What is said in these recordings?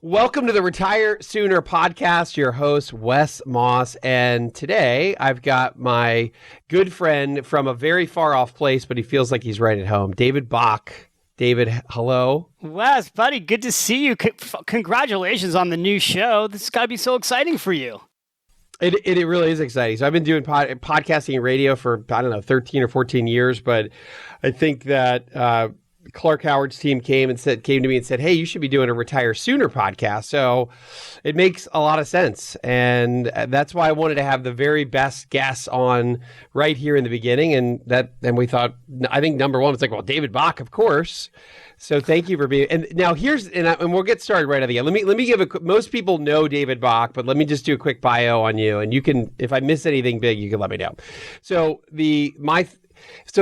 Welcome to the Retire Sooner podcast, your host, Wes Moss. And today I've got my good friend from a very far off place, but he feels like he's right at home, David Bach. David, hello. Wes, buddy, good to see you. Congratulations on the new show. This has got to be so exciting for you. It really is exciting. So I've been doing podcasting and radio for, 13 or 14 years, but I think that Clark Howard's team came to me and said, hey, you should be doing a Retire Sooner podcast. So it makes a lot of sense. And that's why I wanted to have the very best guests on right here in the beginning. And we thought, I think number one was like, well, David Bach, of course. So thank you for being, and now and we'll get started right at the end. Let me give most people know David Bach, but let me just do a quick bio on you. And you can, if I miss anything big, you can let me know. So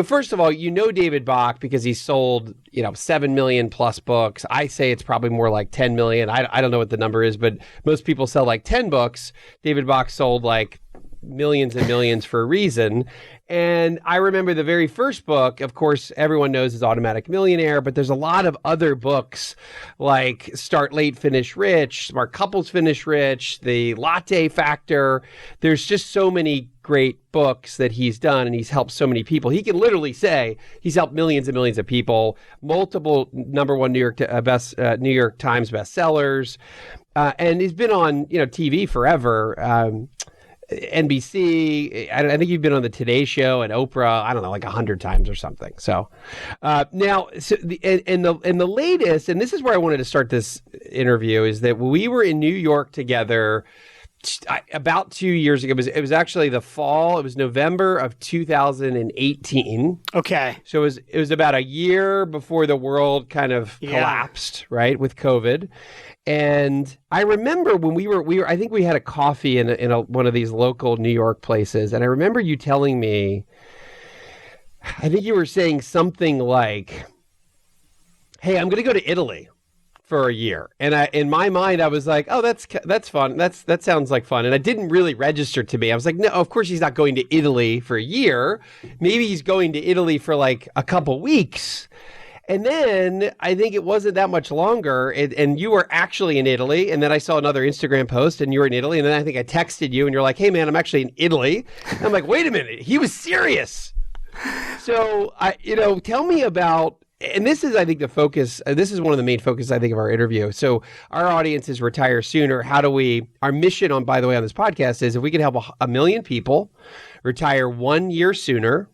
first of all, you know David Bach because he sold, 7 million plus books. I say it's probably more like 10 million. I don't know what the number is, but most people sell like 10 books. David Bach sold like millions and millions for a reason. And I remember the very first book, of course, everyone knows is Automatic Millionaire, but there's a lot of other books like Start Late, Finish Rich, Smart Couples Finish Rich, the Latte Factor. There's just so many great books that he's done, and he's helped so many people. He can literally say he's helped millions and millions of people, multiple number one New York Times bestsellers, and he's been on TV forever. NBC. I think you've been on the Today Show and Oprah. I don't know, like 100 times or something. So now, the latest, and this is where I wanted to start this interview, is that we were in New York together about 2 years ago. It was actually the fall. It was November of 2018. Okay. So it was about a year before the world kind of collapsed, right, with COVID. And I remember when we were I think we had a coffee in one of these local New York places. And I remember you telling me, I think you were saying something like, hey, I'm going to go to Italy for a year. And in my mind, I was like, oh, that's fun. That sounds like fun. And it didn't really register to me. I was like, no, of course he's not going to Italy for a year. Maybe he's going to Italy for like a couple weeks. And then I think it wasn't that much longer, and you were actually in Italy. And then I saw another Instagram post, and you were in Italy. And then I think I texted you, and you're like, "Hey, man, I'm actually in Italy." And I'm like, "Wait a minute, he was serious." So tell me about. And this is, I think, the focus. This is one of the main focuses, I think, of our interview. So our audience is Retire Sooner. Our mission on this podcast is if we can help a million people retire 1 year sooner,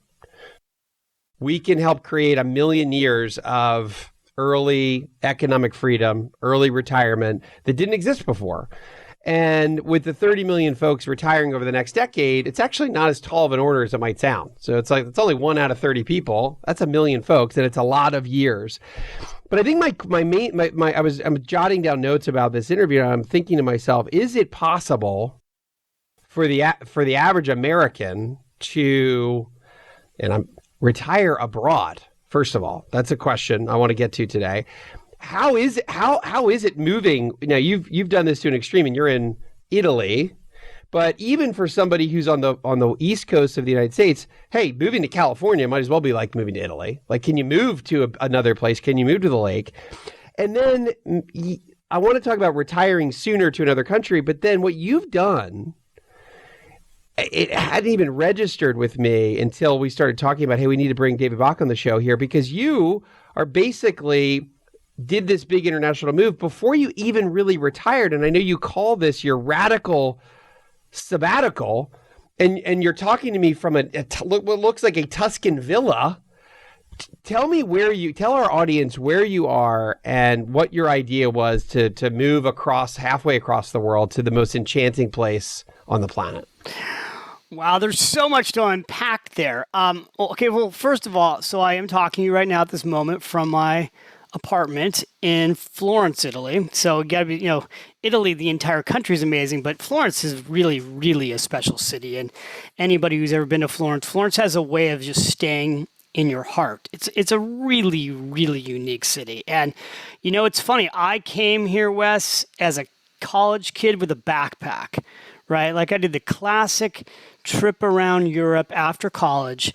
we can help create 1 million years of early economic freedom, early retirement that didn't exist before. And with the 30 million folks retiring over the next decade, it's actually not as tall of an order as it might sound. So it's only 1 out of 30 people. That's 1 million folks, and it's a lot of years. But I think I'm jotting down notes about this interview, and I'm thinking to myself, is it possible for the average American to, retire abroad? First of all, that's a question I want to get to today. How is it moving? Now you've done this to an extreme, and you're in Italy, but even for somebody who's on the East Coast of the United States, hey, moving to California might as well be like moving to Italy. Like, can you move to another place? Can you move to the lake? And then I want to talk about retiring sooner to another country, but then what you've done, it hadn't even registered with me until we started talking about, hey, we need to bring David Bach on the show here, because you are basically did this big international move before you even really retired. And I know you call this your radical sabbatical, and you're talking to me from what looks like a Tuscan villa. Tell our audience where you are and what your idea was to move halfway across the world to the most enchanting place on the planet. Wow, there's so much to unpack there. Okay, well, first of all, so I am talking to you right now at this moment from my apartment in Florence, Italy. So you gotta be, Italy, the entire country is amazing, but Florence is really, really a special city. And anybody who's ever been to Florence has a way of just staying in your heart. It's a really, really unique city. And, it's funny. I came here, Wes, as a college kid with a backpack, right? Like I did the classic trip around Europe after college.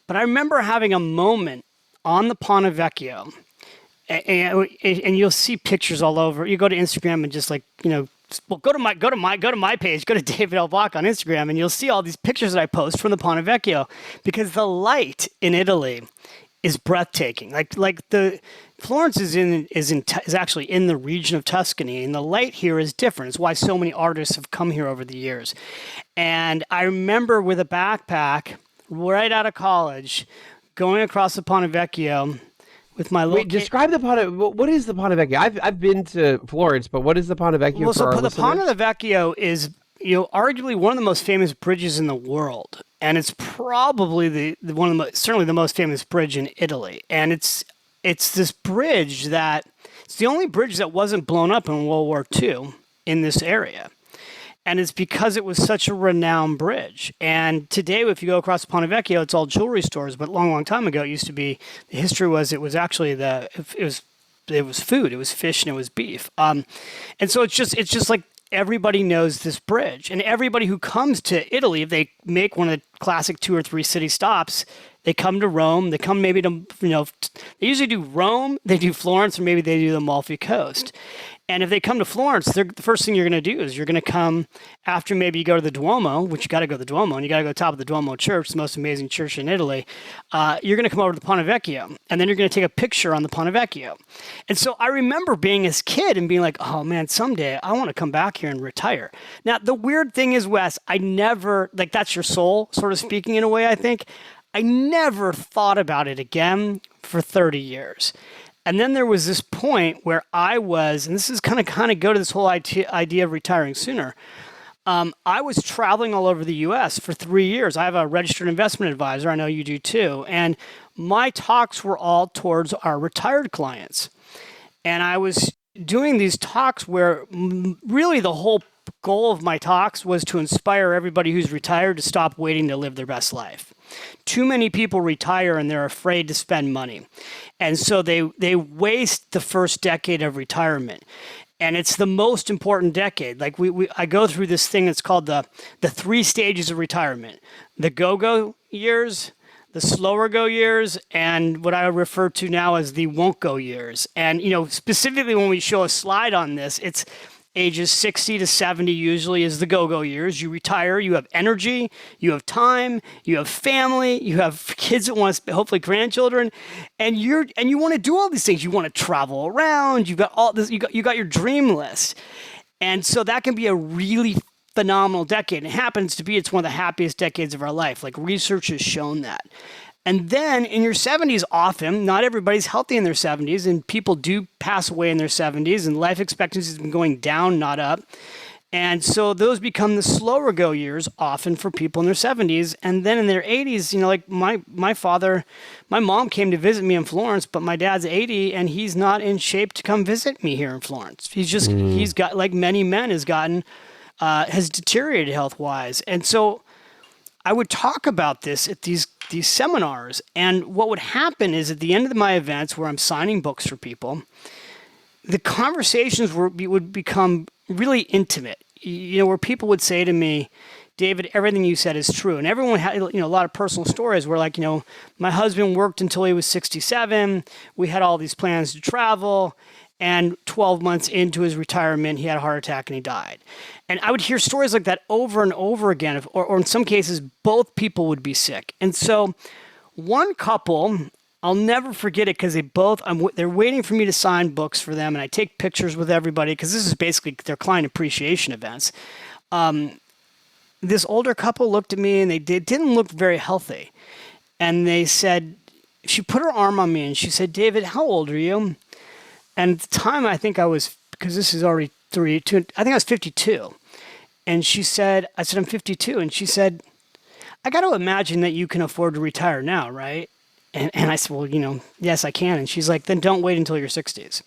But I remember having a moment on the Ponte Vecchio. and you'll see pictures all over. You go to Instagram and just like, well, go to my page, go to David L. Bach on Instagram, and you'll see all these pictures that I post from the Ponte Vecchio, because the light in Italy is breathtaking. Like the Florence is actually in the region of Tuscany, and the light here is different. It's why so many artists have come here over the years. And I remember with a backpack right out of college, going across the Ponte Vecchio with my little. Wait, describe the Ponte. What is the Ponte Vecchio? I've been to Florence, but what is the Ponte Vecchio? Well, for so our the listeners? Ponte Vecchio is, arguably one of the most famous bridges in the world, and it's probably certainly the most famous bridge in Italy. And it's this bridge that it's the only bridge that wasn't blown up in World War II in this area. And it's because it was such a renowned bridge. And today, if you go across the Ponte Vecchio, it's all jewelry stores. But a long, long time ago, it used to be, the history was it was actually it was food. It was fish and it was beef. And so it's just like everybody knows this bridge. And everybody who comes to Italy, if they make one of the classic 2 or 3 city stops, they come to Rome. They come maybe to, they usually do Rome, they do Florence, or maybe they do the Amalfi Coast. And if they come to Florence, the first thing you're going to do is you're going to come after maybe you go to the Duomo, which you got to go to the Duomo, and you got to go to the top of the Duomo Church, the most amazing church in Italy. You're going to come over to the Ponte Vecchio, and then you're going to take a picture on the Ponte Vecchio. And so I remember being a kid and being like, oh man, someday I want to come back here and retire. Now, the weird thing is, Wes, I never, like that's your soul, sort of speaking in a way, I think. I never thought about it again for 30 years. And then there was this point where I was, and this is kind of go to this whole idea of retiring sooner. I was traveling all over the U.S. for 3 years. I have a registered investment advisor. I know you do too. And my talks were all towards our retired clients. And I was doing these talks where really the whole goal of my talks was to inspire everybody who's retired to stop waiting to live their best life. Too many people retire and they're afraid to spend money. And so they waste the first decade of retirement. And it's the most important decade. Like I go through this thing that's called the 3 stages of retirement. The go-go years, the slower go years, and what I refer to now as the won't go years. And, specifically when we show a slide on this, it's ages 60 to 70 usually is the go-go years. You retire, you have energy, you have time, you have family, you have kids that want to, hopefully grandchildren, and you want to do all these things. You want to travel around. You've got all this. You got your dream list, and so that can be a really phenomenal decade. It happens to be it's one of the happiest decades of our life. Like research has shown that. And then in your 70s, often, not everybody's healthy in their 70s, and people do pass away in their 70s, and life expectancy has been going down, not up. And so those become the slower go years often for people in their 70s. And then in their 80s, like my mom came to visit me in Florence, but my dad's 80 and he's not in shape to come visit me here in Florence. He's got, like many men, has deteriorated health-wise. And so I would talk about this at these seminars, and what would happen is at the end of my events where I'm signing books for people, the conversations would become really intimate, where people would say to me, David, everything you said is true. And everyone had, a lot of personal stories where like, my husband worked until he was 67. We had all these plans to travel. And 12 months into his retirement, he had a heart attack and he died. And I would hear stories like that over and over again, or in some cases, both people would be sick. And so one couple, I'll never forget it because they're waiting for me to sign books for them. And I take pictures with everybody because this is basically their client appreciation events. This older couple looked at me and they didn't look very healthy. And they said, she put her arm on me and she said, David, how old are you? And at the time, I think I was, because this is already I think I was 52. And I said, I'm 52. And she said, I got to imagine that you can afford to retire now, right? And I said, well, yes, I can. And she's like, then don't wait until your 60s.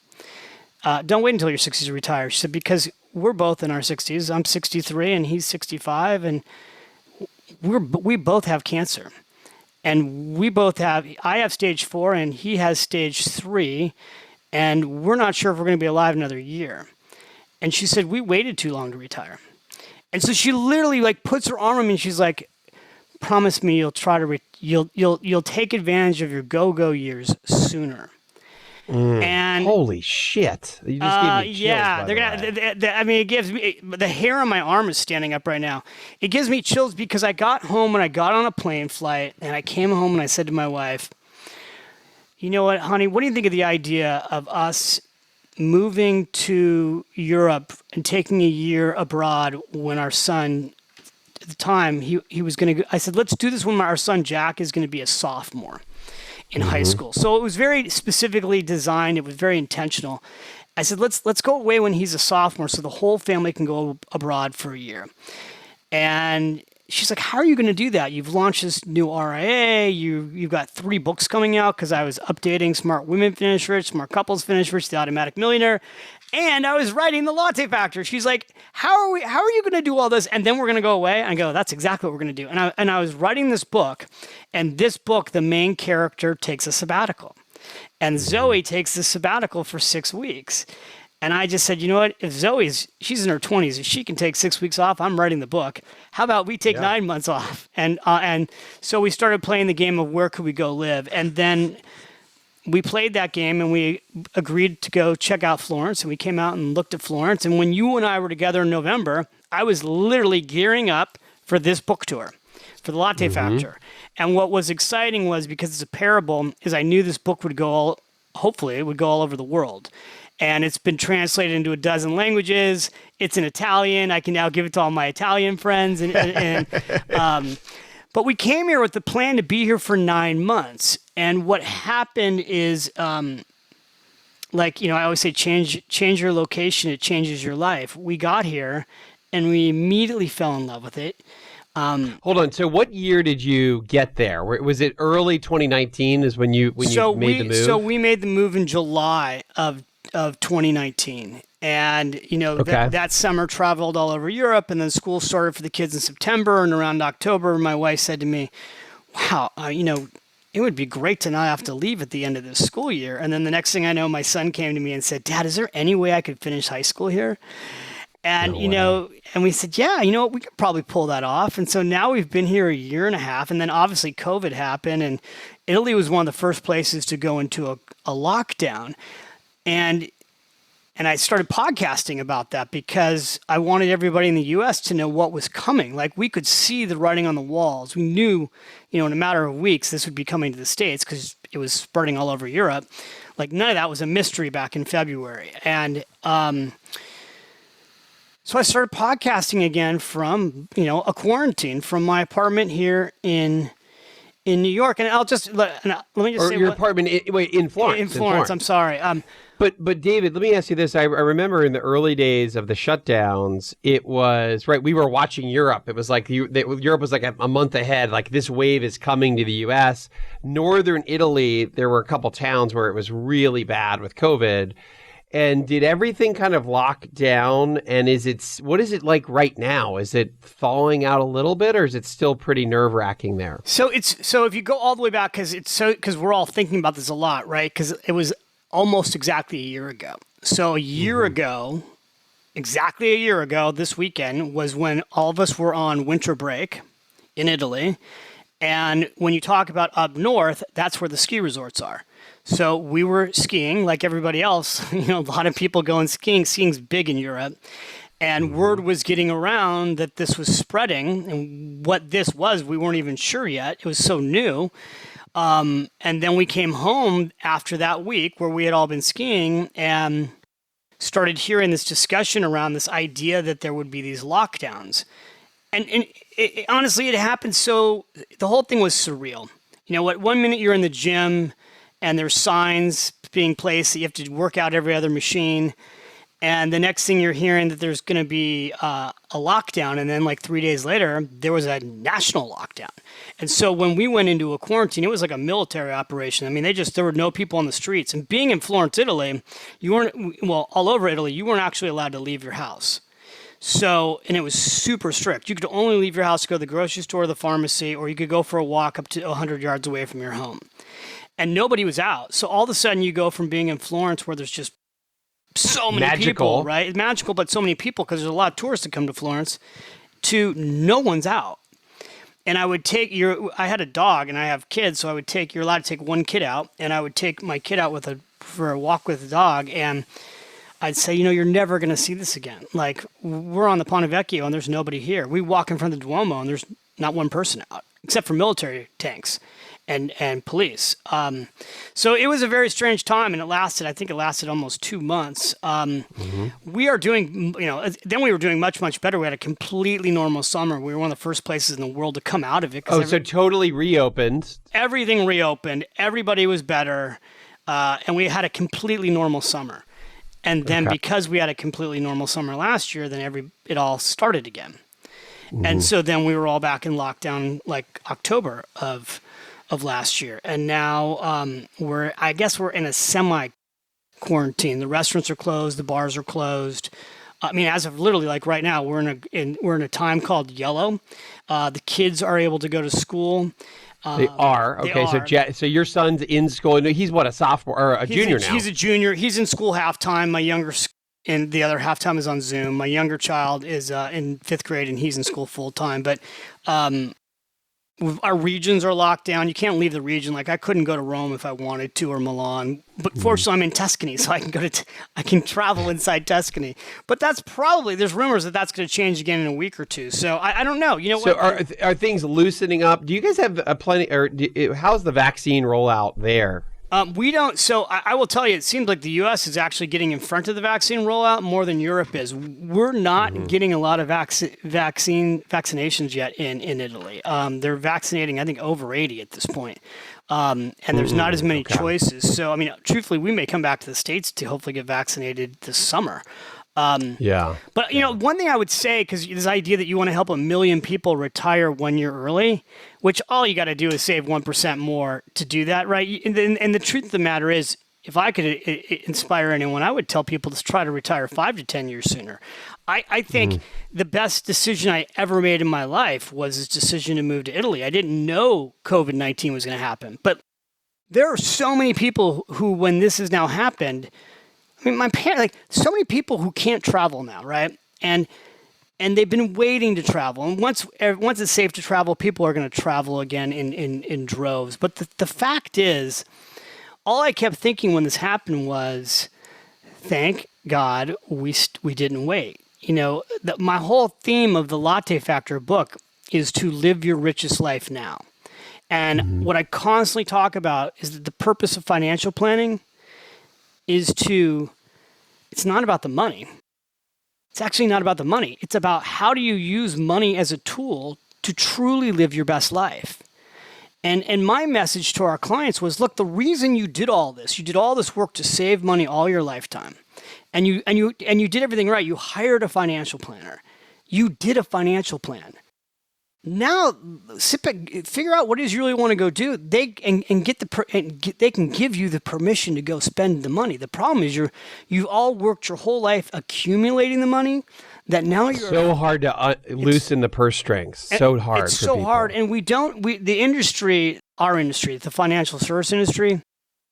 Don't wait until your 60s to retire. She said, because we're both in our 60s. I'm 63 and he's 65. And we both have cancer. And I have stage 4 and he has stage 3. And we're not sure if we're going to be alive another year. And she said, we waited too long to retire. And so she literally puts her arm on me and she's like, promise me you'll try to, you'll take advantage of your go-go years sooner. And holy shit! You just gave me chills. yeah, by they're the way. gonna. I mean, it gives me the hair on my arm is standing up right now. It gives me chills because I got home and I got on a plane flight and I came home and I said to my wife, "You know what, honey? What do you think of the idea of us moving to Europe and taking a year abroad when our son?" At the time, he was going to. I said, "Let's do this when our son Jack is going to be a sophomore in high school." So it was very specifically designed. It was very intentional. I said, let's go away when he's a sophomore so the whole family can go abroad for a year. And she's like, how are you going to do that? You've launched this new RIA. You've got 3 books coming out because I was updating Smart Women Finish Rich, Smart Couples Finish Rich, The Automatic Millionaire. And I was writing the Latte Factor. She's like, how are you going to do all this? And then we're going to go away? I go, that's exactly what we're going to do. And I was writing this book. And this book, the main character takes a sabbatical. And Zoe takes the sabbatical for 6 weeks. And I just said, you know what? If she's in her 20s, if she can take 6 weeks off, I'm writing the book. How about we take 9 months off? And so we started playing the game of where could we go live? And then we played that game and we agreed to go check out Florence. And we came out and looked at Florence. And when you and I were together in November, I was literally gearing up for this book tour, for the Latte Factor. And what was exciting was, because it's a parable, is I knew this book would hopefully it would go all over the world. And it's been translated into a dozen languages. It's in Italian. I can now give it to all my Italian friends. But we came here with the plan to be here for 9 months. And what happened is, I always say, change your location. It changes your life. We got here, and we immediately fell in love with it. Hold on. So what year did you get there? Was it early 2019 is when you made the move? So we made the move in July of 2019. And, that summer traveled all over Europe, and then school started for the kids in September, and around October, my wife said to me, wow, it would be great to not have to leave at the end of this school year. And then the next thing I know, my son came to me and said, Dad, is there any way I could finish high school here? And, and we said, we could probably pull that off. And so now we've been here a year and a half. And then obviously COVID happened, and Italy was one of the first places to go into a lockdown. And I started podcasting about that because I wanted everybody in the U.S. to know what was coming. Like, we could see the writing on the walls. We knew, in a matter of weeks, this would be coming to the States because it was spreading all over Europe. Like, none of that was a mystery back in February. And, so I started podcasting again from, a quarantine from my apartment here in New York. And I'll just let me just say your apartment in Florence. In Florence. I'm sorry. But David, let me ask you this. I remember in the early days of the shutdowns, it was right. We were watching Europe. It was like Europe was like a month ahead. Like, this wave is coming to the U.S. Northern Italy, there were a couple towns where it was really bad with COVID. And did everything kind of lock down? And what is it like right now? Is it thawing out a little bit, or is it still pretty nerve-wracking there? So if you go all the way back, because we're all thinking about this a lot, right? Because it was almost exactly a year ago. So exactly a year ago, this weekend was when all of us were on winter break in Italy. And when you talk about up north, that's where the ski resorts are. So we were skiing like everybody else. A lot of people going skiing. Skiing's big in Europe. And word was getting around that this was spreading. And what this was, we weren't even sure yet. It was so new. And then we came home after that week where we had all been skiing and started hearing this discussion around this idea that there would be these lockdowns. And honestly, it happened so the whole thing was surreal. One minute you're in the gym and there's signs being placed that you have to work out every other machine. And the next thing you're hearing that there's going to be a lockdown. And then like 3 days later, there was a national lockdown. And so when we went into a quarantine, it was like a military operation. I mean, there were no people on the streets. And being in Florence, Italy, all over Italy, you weren't actually allowed to leave your house. So, and it was super strict. You could only leave your house to go to the grocery store or the pharmacy, or you could go for a walk up to 100 yards away from your home. And nobody was out. So all of a sudden you go from being in Florence where there's just so many people, right? It's magical, but so many people because there's a lot of tourists that come to Florence, to no one's out. And I would I had a dog and I have kids, so you're allowed to take one kid out, and I would take my kid out with a for a walk with the dog, and I'd say, you're never going to see this again. Like, we're on the Ponte Vecchio and there's nobody here. We walk in front of the Duomo and there's not one person out, except for military tanks and police. So it was a very strange time, and I think it lasted almost 2 months. We are doing, then we were doing much, much better. We had a completely normal summer. We were one of the first places in the world to come out of it. So totally reopened. Everything reopened. Everybody was better. And we had a completely normal summer. And then because we had a completely normal summer last year, then it all started again. And so then we were all back in lockdown like October of last year. And now we're in a semi-quarantine. The restaurants are closed. The bars are closed. I mean, as of literally like right now, we're in a time called yellow. The kids are able to go to school. They are. Okay, so your son's in school. He's what, a sophomore or a junior now? He's a junior. He's in school half-time. My younger, and the other half-time is on Zoom. My younger child is in 5th grade, and he's in school full-time. But our regions are locked down. You can't leave the region. Like, I couldn't go to Rome if I wanted to, or Milan. But fortunately, I'm in Tuscany, so I can travel inside Tuscany. But there's rumors that that's going to change again in a week or two. So I don't know. You know so what? So are things loosening up? Do you guys have how's the vaccine rollout there? We don't. So I will tell you, it seems like the U.S. is actually getting in front of the vaccine rollout more than Europe is. We're not getting a lot of vaccinations yet in Italy. They're vaccinating, I think, over 80 at this point. And there's not as many choices. So, I mean, truthfully, we may come back to the States to hopefully get vaccinated this summer. But, one thing I would say, because this idea that you want to help 1 million people retire 1 year early, which all you got to do is save 1% more to do that, right? And the truth of the matter is, if I could inspire anyone, I would tell people to try to retire 5 to 10 years sooner. I think the best decision I ever made in my life was this decision to move to Italy. I didn't know COVID-19 was going to happen, but there are so many people who, when this has now happened, I mean, my parents, like, so many people who can't travel now, right? And they've been waiting to travel. And once it's safe to travel, people are going to travel again in droves. But the fact is, all I kept thinking when this happened was, thank God we didn't wait. My whole theme of the Latte Factor book is to live your richest life now. And what I constantly talk about is that the purpose of financial planning is it's not about the money. It's actually not about the money. It's about how do you use money as a tool to truly live your best life. And my message to our clients was, look, the reason you did all this work to save money all your lifetime, and you did everything right. You hired a financial planner. You did a financial plan. Now, sit back, figure out what it is you really want to go do. They can give you the permission to go spend the money. The problem is you've all worked your whole life accumulating the money that now you're so hard to loosen the purse strings. So hard. It's so hard, and our industry, the financial service industry,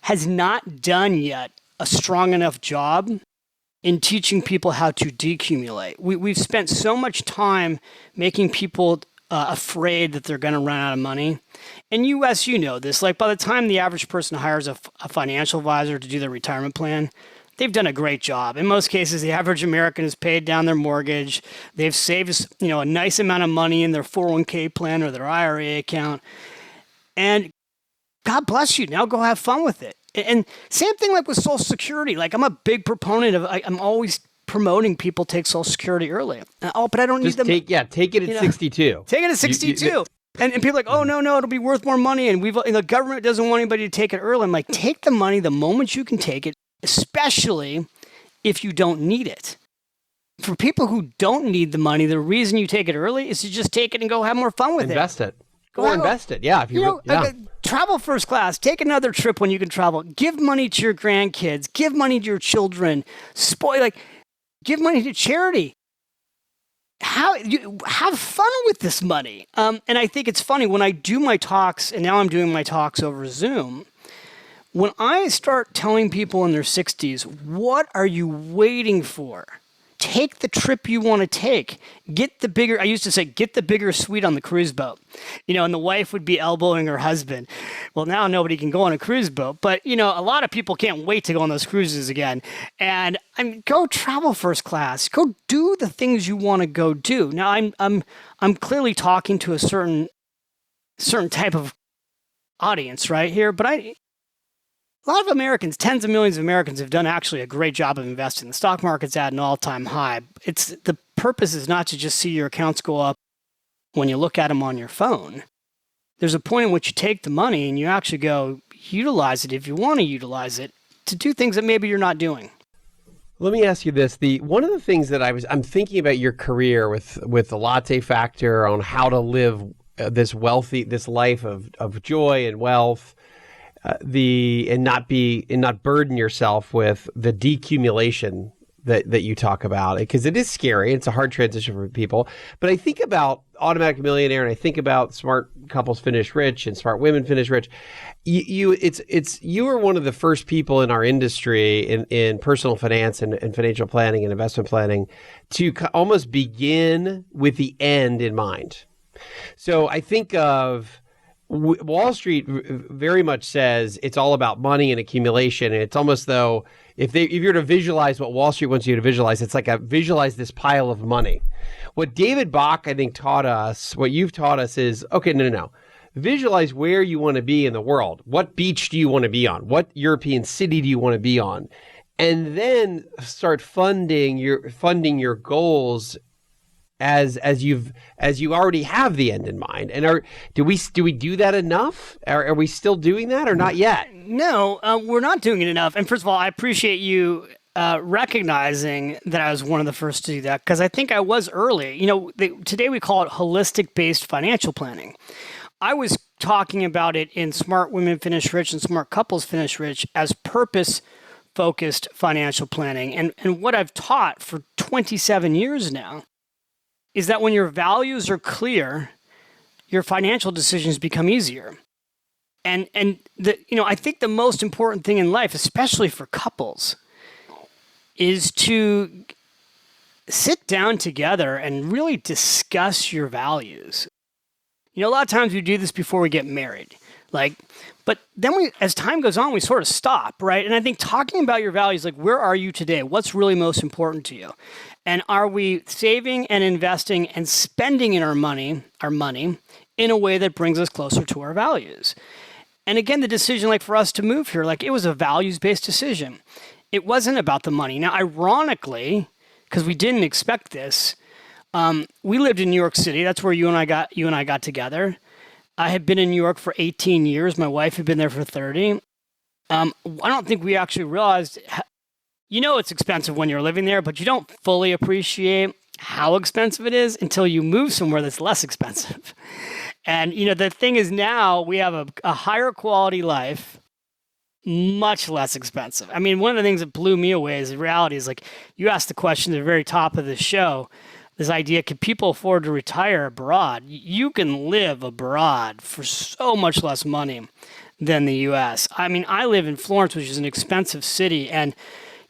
has not done yet a strong enough job in teaching people how to decumulate. We've spent so much time making people afraid that they're going to run out of money. In U.S., you know this. Like, by the time the average person hires a financial advisor to do their retirement plan, they've done a great job. In most cases, the average American has paid down their mortgage. They've saved, a nice amount of money in their 401k plan or their IRA account. And God bless you. Now go have fun with it. And same thing like with Social Security. Like, I'm a big proponent of, I'm always promoting people take Social Security early. But I don't need them. Take it at 62. Take it at 62. And people are like, oh, no, it'll be worth more money. And the government doesn't want anybody to take it early. I'm like, take the money the moment you can take it, especially if you don't need it. For people who don't need the money, the reason you take it early is to just take it and go have more fun with Invest it. Or invest it. Yeah. If you travel first class. Take another trip when you can travel. Give money to your grandkids. Give money to your children. Give money to charity. Have fun with this money. And I think it's funny when I do my talks, and now I'm doing my talks over Zoom. When I start telling people in their 60s, what are you waiting for take the trip you want to take. I used to say, get the bigger suite on the cruise boat. And the wife would be elbowing her husband. Well, now nobody can go on a cruise boat, but a lot of people can't wait to go on those cruises again. And go travel first class. Go do the things you want to go do. Now, I'm clearly talking to a certain type of audience right here, but a lot of Americans, tens of millions of Americans, have done actually a great job of investing. The stock market's at an all-time high. The purpose is not to just see your accounts go up when you look at them on your phone. There's a point in which you take the money and you actually go utilize it if you want to utilize it to do things that maybe you're not doing. Let me ask you this. One of the things that I'm thinking about your career with the Latte Factor on how to live this life of joy and wealth, and not burden yourself with the decumulation that you talk about, because it is scary. It's a hard transition for people. But I think about Automatic Millionaire, and I think about Smart Couples Finish Rich and Smart Women Finish Rich. You were one of the first people in our industry in personal finance and financial planning and investment planning to almost begin with the end in mind. So I think of Wall Street very much says it's all about money and accumulation. And it's almost though if you're to visualize what Wall Street wants you to visualize, it's like visualize this pile of money. What David Bach, I think, taught us, what you've taught us is, okay, no. Visualize where you want to be in the world. What beach do you want to be on? What European city do you want to be on? And then start funding your goals as you already have the end in mind. And do we do that enough? Are we still doing that or not yet? No, we're not doing it enough. And first of all, I appreciate you recognizing that I was one of the first to do that, because I think I was early. Today we call it holistic-based financial planning. I was talking about it in Smart Women Finish Rich and Smart Couples Finish Rich as purpose-focused financial planning. And what I've taught for 27 years now is that when your values are clear, your financial decisions become easier. And I think the most important thing in life, especially for couples, is to sit down together and really discuss your values. A lot of times we do this before we get married, but then as time goes on, we sort of stop, right? And I think talking about your values, where are you today? What's really most important to you? And are we saving and investing and spending our money in a way that brings us closer to our values? And again, the decision, for us to move here, it was a values-based decision. It wasn't about the money. Now, ironically, because we didn't expect this, we lived in New York City. That's where you and I got together. I had been in New York for 18 years. My wife had been there for 30. I don't think we actually realized, it's expensive when you're living there, but you don't fully appreciate how expensive it is until you move somewhere that's less expensive. And, the thing is now we have a higher quality life, much less expensive. I mean, one of the things that blew me away is the reality is you asked the question at the very top of the show, this idea, can people afford to retire abroad? You can live abroad for so much less money than the U.S. I mean, I live in Florence, which is an expensive city, and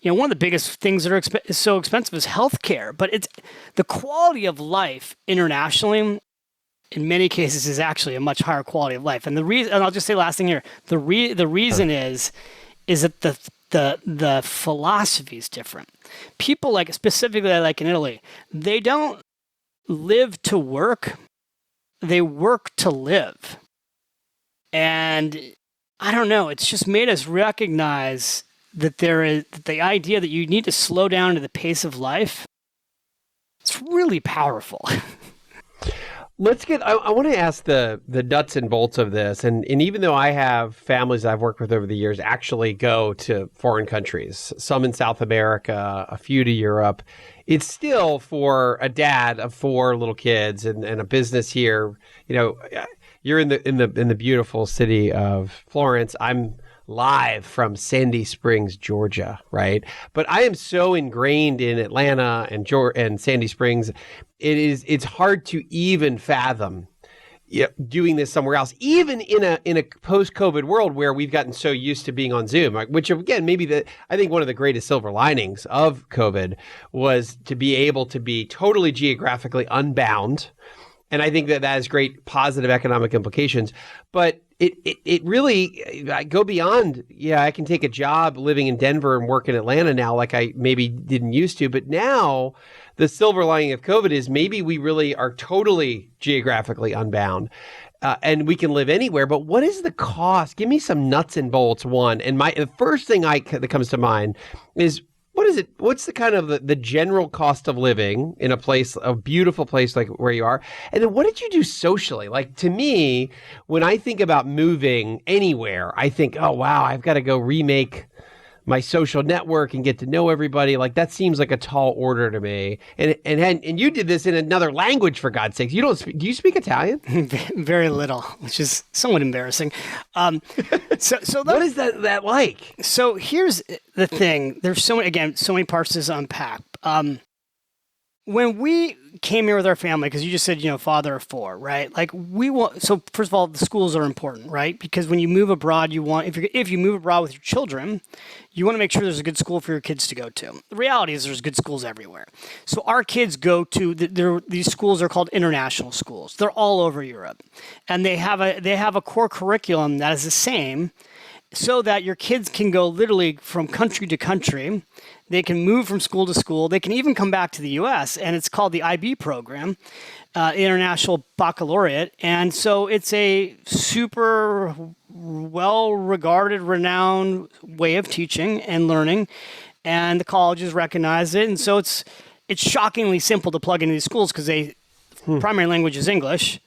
one of the biggest things that is so expensive is healthcare. But it's the quality of life internationally, in many cases, is actually a much higher quality of life. And the reason, and I'll just say last thing here, the reason is that the philosophy is different. People specifically in Italy, they don't live to work, they work to live. And I don't know, it's just made us recognize that there is the idea that you need to slow down to the pace of life. It's really powerful. I want to ask the nuts and bolts of this. And even though I have families I've worked with over the years actually go to foreign countries, some in South America, a few to Europe, it's still for a dad of 4 little kids and a business here. You're in the beautiful city of Florence. I'm live from Sandy Springs, Georgia, right? But I am so ingrained in Atlanta and Sandy Springs. It's hard to even fathom, doing this somewhere else, even in a post-COVID world where we've gotten so used to being on Zoom, which again, maybe I think one of the greatest silver linings of COVID was to be able to be totally geographically unbound. And I think that has great positive economic implications. But it really, I go beyond, I can take a job living in Denver and work in Atlanta now like I maybe didn't used to. But now the silver lining of COVID is maybe we really are totally geographically unbound. And we can live anywhere, but what is the cost? Give me some nuts and bolts. One, and the first thing that comes to mind is, what is it? What's the kind of the general cost of living in a beautiful place like where you are? And then what did you do socially? Like, to me, when I think about moving anywhere, I think, oh, wow, I've got to go remake my social network and get to know everybody. Like, that seems like a tall order to me. And you did this in another language, for God's sakes. Do you speak Italian? Very little, which is somewhat embarrassing. So what is that like? So here's the thing. There's so many parts to this unpack. When we came here with our family, because you just said, father of four, right? Like, so first of all, the schools are important, right? Because when you move abroad, if you move abroad with your children, you want to make sure there's a good school for your kids to go to. The reality is there's good schools everywhere. So our kids go to, these schools are called international schools. They're all over Europe. And they have a core curriculum that is the same, so that your kids can go literally from country to country. They can move from school to school. They can even come back to the U.S., and it's called the IB program, International Baccalaureate. And so it's a super well-regarded, renowned way of teaching and learning, and the colleges recognize it. And so it's shockingly simple to plug into these schools because primary language is English,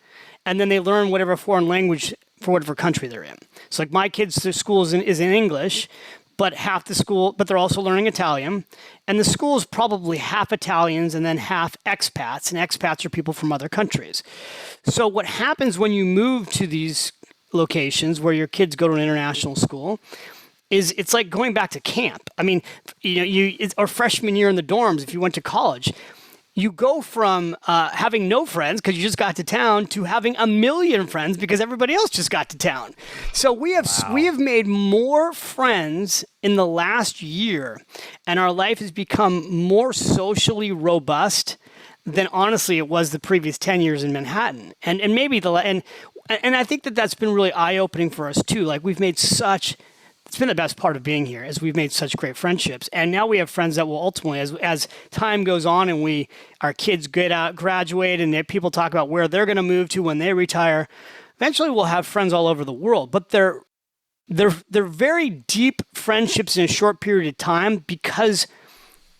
and then they learn whatever foreign language for whatever country they're in. So like my kids' school is in English, but they're also learning Italian. And the school is probably half Italians and then half expats. And expats are people from other countries. So what happens when you move to these locations where your kids go to an international school is it's like going back to camp. I mean, it's our freshman year in the dorms, if you went to college, you go from having no friends because you just got to town to having 1 million friends because everybody else just got to town. So we have made more friends in the last year, and our life has become more socially robust than honestly it was the previous 10 years in Manhattan. And maybe and I think that's been really eye-opening for us too. Like it's been the best part of being here, is we've made such great friendships. And now we have friends that will ultimately, as time goes on and our kids graduate, and people talk about where they're going to move to when they retire, eventually we'll have friends all over the world. But they're very deep friendships in a short period of time because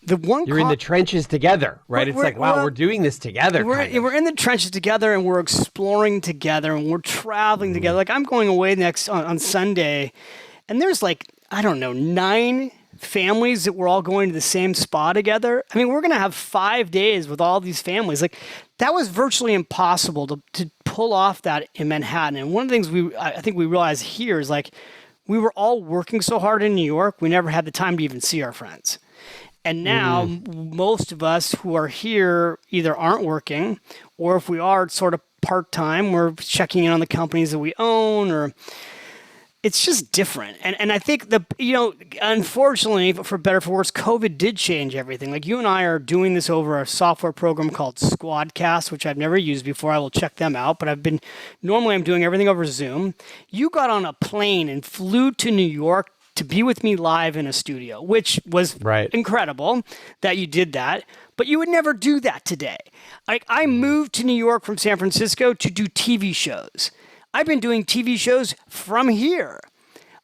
you're in the trenches together, right? It's like, wow, we're doing this together. We're in the trenches together, and we're exploring together, and we're traveling together. Like, I'm going away next on Sunday, and there's 9 families that we're all going to the same spa together. I mean, we're going to have 5 days with all these families. Like, that was virtually impossible to pull off that in Manhattan. And one of the things I think we realized here is, we were all working so hard in New York, we never had the time to even see our friends. And now most of us who are here either aren't working, or if we are, it's sort of part-time. We're checking in on the companies that we own, or it's just different. And I think unfortunately, for better or for worse, COVID did change everything. Like, you and I are doing this over a software program called Squadcast, which I've never used before. I will check them out, but normally I'm doing everything over Zoom. You got on a plane and flew to New York to be with me live in a studio, which was incredible that you did that. But you would never do that today. Like, I moved to New York from San Francisco to do TV shows. I've been doing TV shows from here.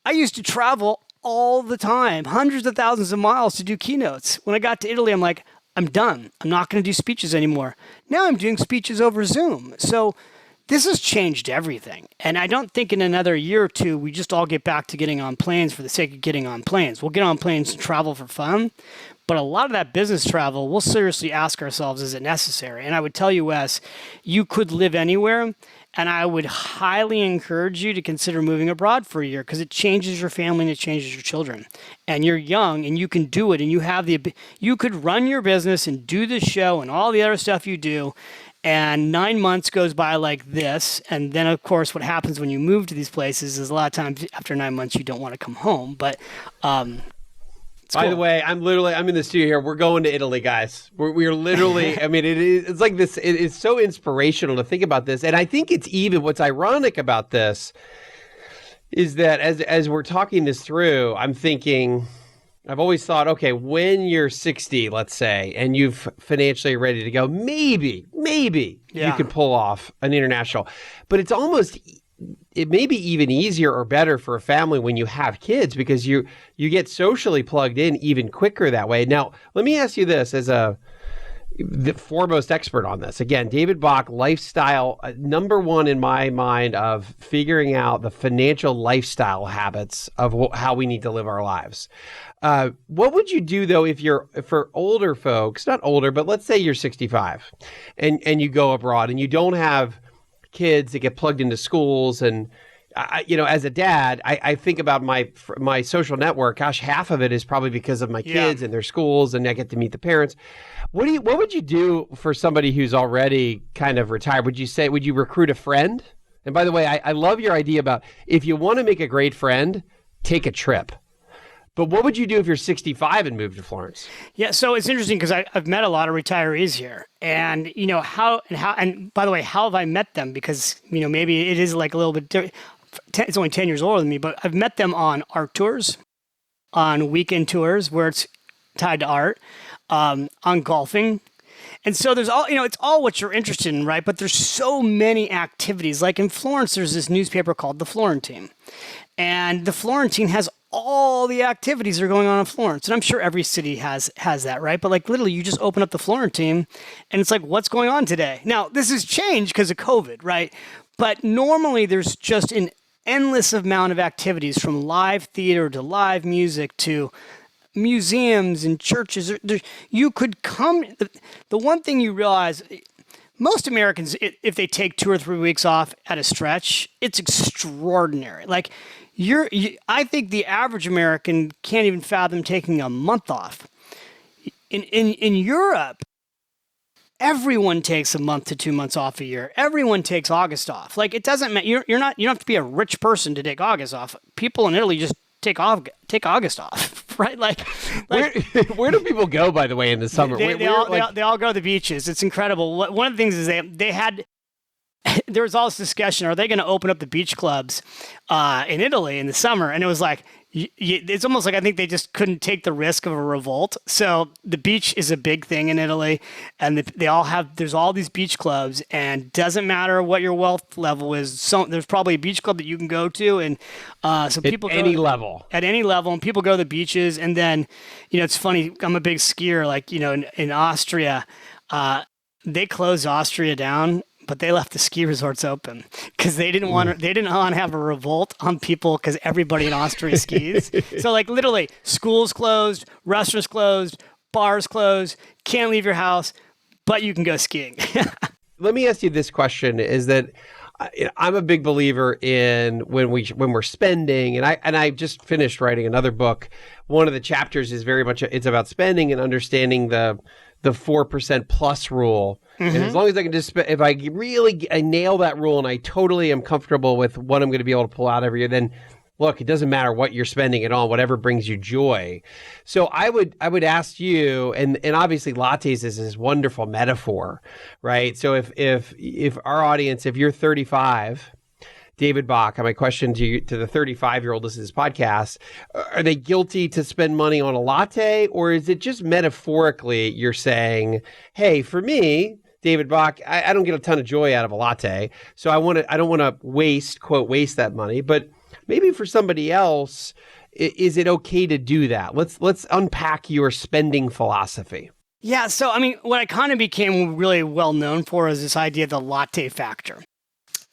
I used to travel all the time, hundreds of thousands of miles to do keynotes. When I got to Italy, I'm like, I'm done. I'm not going to do speeches anymore. Now I'm doing speeches over Zoom. So this has changed everything. And I don't think in another year or two, we just all get back to getting on planes for the sake of getting on planes. We'll get on planes and travel for fun. But a lot of that business travel, we'll seriously ask ourselves, is it necessary? And I would tell you, Wes, you could live anywhere. And I would highly encourage you to consider moving abroad for a year, because it changes your family and it changes your children. And you're young and you can do it, and you could run your business and do the show and all the other stuff you do And 9 months goes by like this. And then, of course, what happens when you move to these places is a lot of times after 9 months, you don't want to come home. But by the way, I'm in the studio here. We're going to Italy, guys. We're literally, I mean, it's like this. It is so inspirational to think about this. And I think it's even what's ironic about this is that as we're talking this through, I'm thinking, I've always thought, okay, when you're 60, let's say, and you've financially ready to go, maybe you could pull off an international. But it may be even easier or better for a family when you have kids because you get socially plugged in even quicker that way. Now, let me ask you this as the foremost expert on this. Again, David Bach, lifestyle, number one in my mind of figuring out the financial lifestyle habits of how we need to live our lives. What would you do though for older folks, not older, but let's say you're 65 and you go abroad and you don't have kids that get plugged into schools and as a dad, I think about my social network. Gosh, half of it is probably because of my kids and their schools, and I get to meet the parents. What would you do for somebody who's already kind of retired? Would you recruit a friend? And by the way, I love your idea about if you want to make a great friend, take a trip. But what would you do if you're 65 and moved to Florence? Yeah, so it's interesting because I've met a lot of retirees here, and and by the way, how have I met them? Because maybe it is like a little bit different. It's only 10 years older than me, but I've met them on art tours, on weekend tours where it's tied to art, on golfing. And so there's it's all what you're interested in, right? But there's so many activities. Like in Florence, there's this newspaper called The Florentine. And The Florentine has all the activities that are going on in Florence. And I'm sure every city has that, right? But like literally you just open up The Florentine and it's like, what's going on today? Now, this has changed because of COVID, right? But normally there's just an endless amount of activities from live theater to live music to museums and churches. You could come. The one thing you realize, most Americans, if they take 2 or 3 weeks off at a stretch, it's extraordinary. Like I think the average American can't even fathom taking a month off. In Europe, everyone takes a month to 2 months off a year. Everyone takes August off. Like it doesn't matter. You don't have to be a rich person to take August off. People in Italy just take August off, right? Like where do people go, by the way, in the summer? They all go to the beaches. It's incredible. One of the things is they had. There was all this discussion, are they going to open up the beach clubs in Italy in the summer? And it was like, it's almost like I think they just couldn't take the risk of a revolt. So the beach is a big thing in Italy, and there's all these beach clubs, and doesn't matter what your wealth level is. So there's probably a beach club that you can go to, and so people at any level, and people go to the beaches. And then, it's funny. I'm a big skier, like in Austria, they closed Austria down. But they left the ski resorts open because they didn't want to have a revolt on people because everybody in Austria skis. So like literally schools closed, restaurants closed, bars closed, can't leave your house, but you can go skiing. Let me ask you this question: is that I'm a big believer in when we're spending, and I just finished writing another book. One of the chapters is very much it's about spending and understanding the 4% plus rule. Mm-hmm. And as long as I can if I nail that rule and I totally am comfortable with what I'm going to be able to pull out every year, then look, it doesn't matter what you're spending it on, whatever brings you joy. So I would ask you, and obviously lattes is this wonderful metaphor, right? So if our audience, if you're 35, David Bach, my question to the 35-year-old listening to this podcast, are they guilty to spend money on a latte, or is it just metaphorically you're saying, hey, for me, David Bach, I don't get a ton of joy out of a latte, so I don't want to waste that money, but maybe for somebody else, is it okay to do that? Let's unpack your spending philosophy. Yeah, so I mean, what I kind of became really well known for is this idea of the Latte Factor.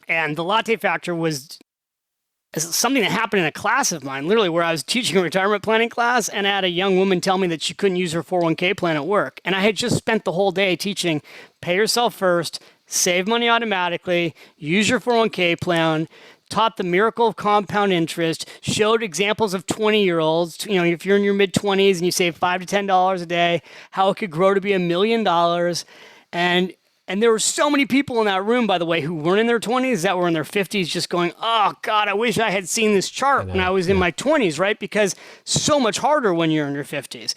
And the Latte Factor was something that happened in a class of mine, literally where I was teaching a retirement planning class, and I had a young woman tell me that she couldn't use her 401k plan at work. And I had just spent the whole day teaching, pay yourself first, save money automatically, use your 401k plan, taught the miracle of compound interest, showed examples of 20-year-olds, if you're in your mid-20s and you save $5 to $10 a day, how it could grow to be $1 million. And And there were so many people in that room, by the way, who weren't in their 20s, that were in their 50s, just going, oh, God, I wish I had seen this chart when I was in my 20s, right? Because so much harder when you're in your 50s.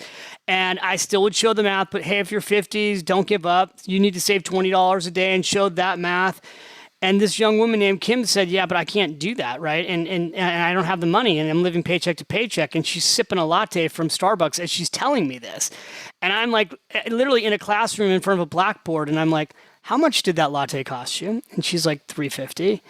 And I still would show the math, but hey, if you're 50s, don't give up. You need to save $20 a day, and showed that math. And this young woman named Kim said, yeah, but I can't do that, right? And I don't have the money, and I'm living paycheck to paycheck. And she's sipping a latte from Starbucks as she's telling me this. And I'm like, literally in a classroom in front of a blackboard, and I'm like, how much did that latte cost you? And she's like, $3.50.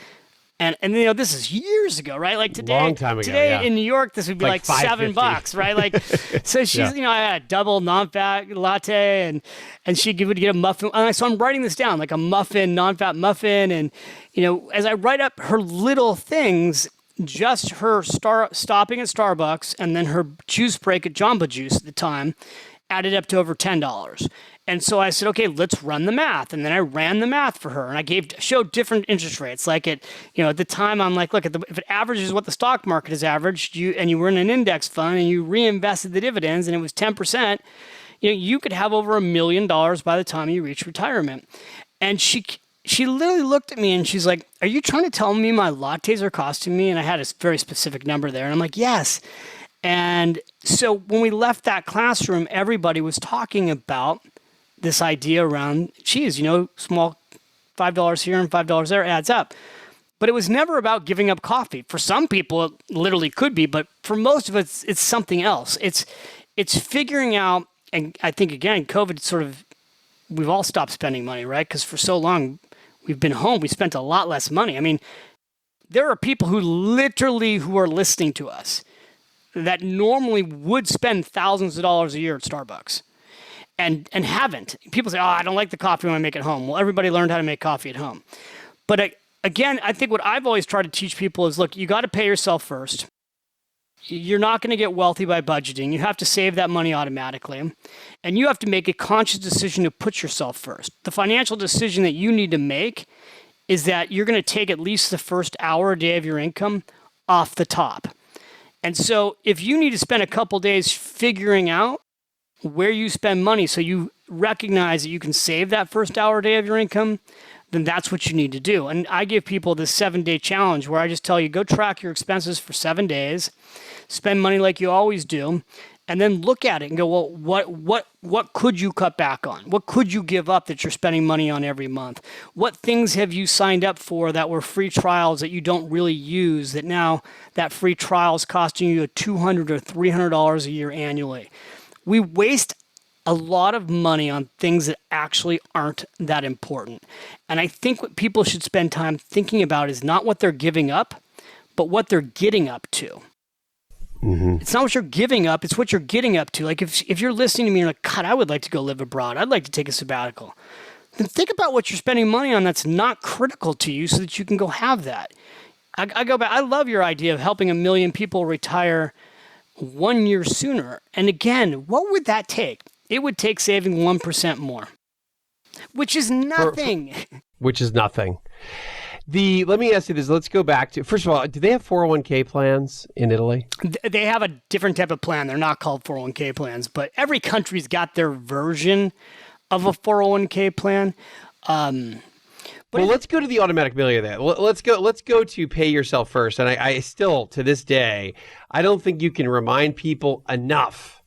And you know, this is years ago, right? Like today, long time ago, today in New York, this would be like $7, right? Like, so she's, you know, I had a double non-fat latte, and she would get a muffin. So I'm writing this down, like a muffin, non-fat muffin, and you know, as I write up her little things, just her stopping at Starbucks and then her juice break at Jamba Juice at the time added up to over $10. And so I said, okay, let's run the math. And then I ran the math for her, and I showed different interest rates. Like at the time, I'm like, look, if it averages what the stock market has averaged, and you were in an index fund and you reinvested the dividends and it was 10%, you could have over $1 million by the time you reach retirement. And she literally looked at me and she's like, are you trying to tell me my lattes are costing me? And I had a very specific number there. And I'm like, yes. And so when we left that classroom, everybody was talking about this idea around, geez, small $5 here and $5 there adds up. But it was never about giving up coffee. For some people, it literally could be, but for most of us, it's something else. It's figuring out, and I think, again, COVID we've all stopped spending money, right? Because for so long, we've been home. We spent a lot less money. I mean, there are people who are listening to us that normally would spend thousands of dollars a year at Starbucks. And haven't. People say, oh, I don't like the coffee when I make it home. Well, everybody learned how to make coffee at home. But again, I think what I've always tried to teach people is, look, you got to pay yourself first. You're not going to get wealthy by budgeting. You have to save that money automatically. And you have to make a conscious decision to put yourself first. The financial decision that you need to make is that you're going to take at least the first hour a day of your income off the top. And so if you need to spend a couple days figuring out where you spend money so you recognize that you can save that first hour a day of your income, then that's what you need to do. And I give people this 7-day challenge where I just tell you, go track your expenses for 7 days, spend money like you always do, and then look at it and go, well, what could you cut back on? What could you give up that you're spending money on every month? What things have you signed up for that were free trials that you don't really use, that now that free trial is costing you $200 or $300 a year annually? We waste a lot of money on things that actually aren't that important. And I think what people should spend time thinking about is not what they're giving up, but what they're getting up to. Mm-hmm. It's not what you're giving up, it's what you're getting up to. Like if you're listening to me and you're like, God, I would like to go live abroad. I'd like to take a sabbatical. Then think about what you're spending money on that's not critical to you so that you can go have that. I go back. I love your idea of helping 1 million people retire 1 year sooner. And again, what would that take? It would take saving 1% more, which is nothing. Which is nothing. Let me ask you this. Let's go back to, first of all, do they have 401k plans in Italy? They have a different type of plan. They're not called 401k plans, but every country's got their version of a 401k plan. Well, let's go to the automatic millionaire there. Let's go to pay yourself first. And I still, to this day, I don't think you can remind people enough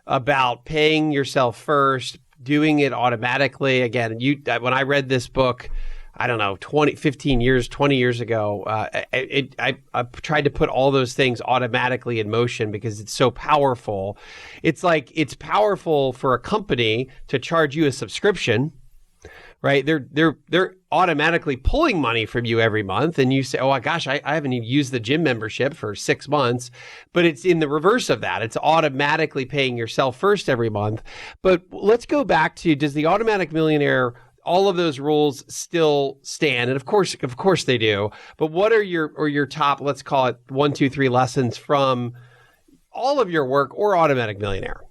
about paying yourself first, doing it automatically. Again, when I read this book, I don't know, 20 years ago, I tried to put all those things automatically in motion because it's so powerful. It's like, it's powerful for a company to charge you a subscription, right? They're automatically pulling money from you every month. And you say, oh my gosh, I haven't even used the gym membership for 6 months, but it's in the reverse of that. It's automatically paying yourself first every month. But let's go back to, does the automatic millionaire, all of those rules still stand? And of course they do. But what are your top, let's call it 1, 2, 3 lessons from all of your work or automatic millionaire?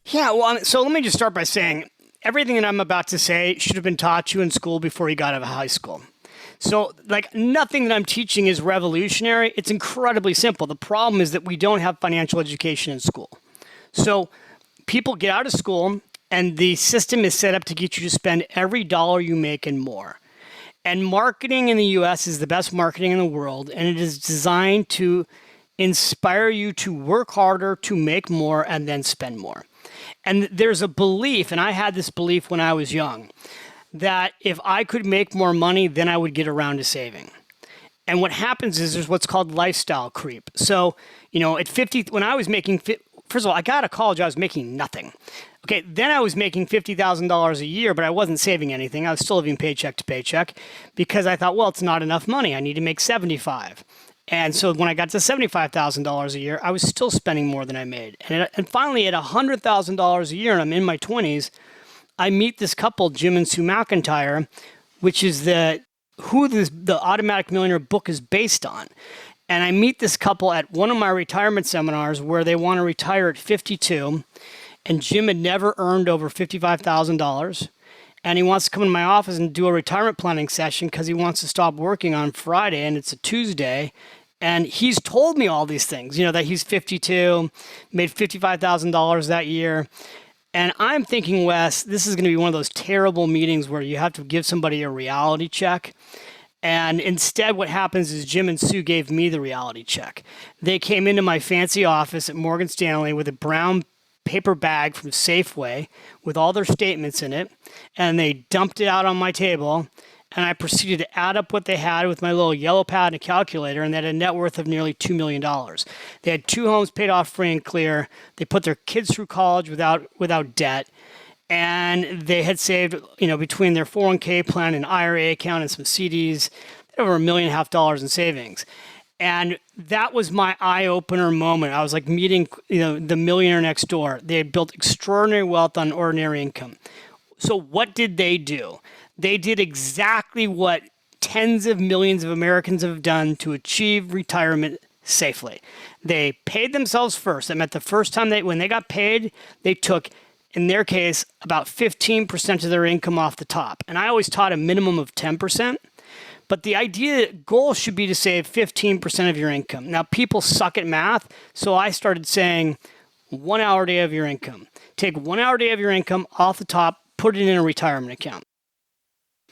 Yeah. Well, so let me just start by saying everything that I'm about to say should have been taught you in school before you got out of high school. So like nothing that I'm teaching is revolutionary. It's incredibly simple. The problem is that we don't have financial education in school. So people get out of school And the system is set up to get you to spend every dollar you make and more. And marketing in the US is the best marketing in the world, and it is designed to inspire you to work harder, to make more, and then spend more. And there's a belief, and I had this belief when I was young, that if I could make more money, then I would get around to saving. And what happens is there's what's called lifestyle creep. So, at 50, when I was making, first of all, I got out of college, I was making nothing. Okay, then I was making $50,000 a year, but I wasn't saving anything. I was still living paycheck to paycheck because I thought, well, it's not enough money. I need to make 75. And so when I got to $75,000 a year, I was still spending more than I made. And finally, at $100,000 a year, and I'm in my 20s, I meet this couple, Jim and Sue McIntyre, which is the Automatic Millionaire book is based on. And I meet this couple at one of my retirement seminars where they want to retire at 52. And Jim had never earned over $55,000. And he wants to come in my office and do a retirement planning session because he wants to stop working on Friday and it's a Tuesday. And he's told me all these things, that he's 52, made $55,000 that year. And I'm thinking, Wes, this is going to be one of those terrible meetings where you have to give somebody a reality check. And instead, what happens is Jim and Sue gave me the reality check. They came into my fancy office at Morgan Stanley with a brown paper bag from Safeway with all their statements in it, and they dumped it out on my table. And I proceeded to add up what they had with my little yellow pad and a calculator, and they had a net worth of nearly $2 million. They had 2 homes paid off free and clear. They put their kids through college without debt. And they had saved, between their 401k plan and IRA account and some CDs, over $1.5 million in savings. And that was my eye-opener moment. I was like meeting, the millionaire next door. They had built extraordinary wealth on ordinary income. So what did they do? They did exactly what tens of millions of Americans have done to achieve retirement safely. They paid themselves first. That meant the first time when they got paid, they took, in their case, about 15% of their income off the top. And I always taught a minimum of 10%. But the goal should be to save 15% of your income. Now, people suck at math, so I started saying 1 hour a day of your income. Take 1 hour a day of your income off the top, put it in a retirement account.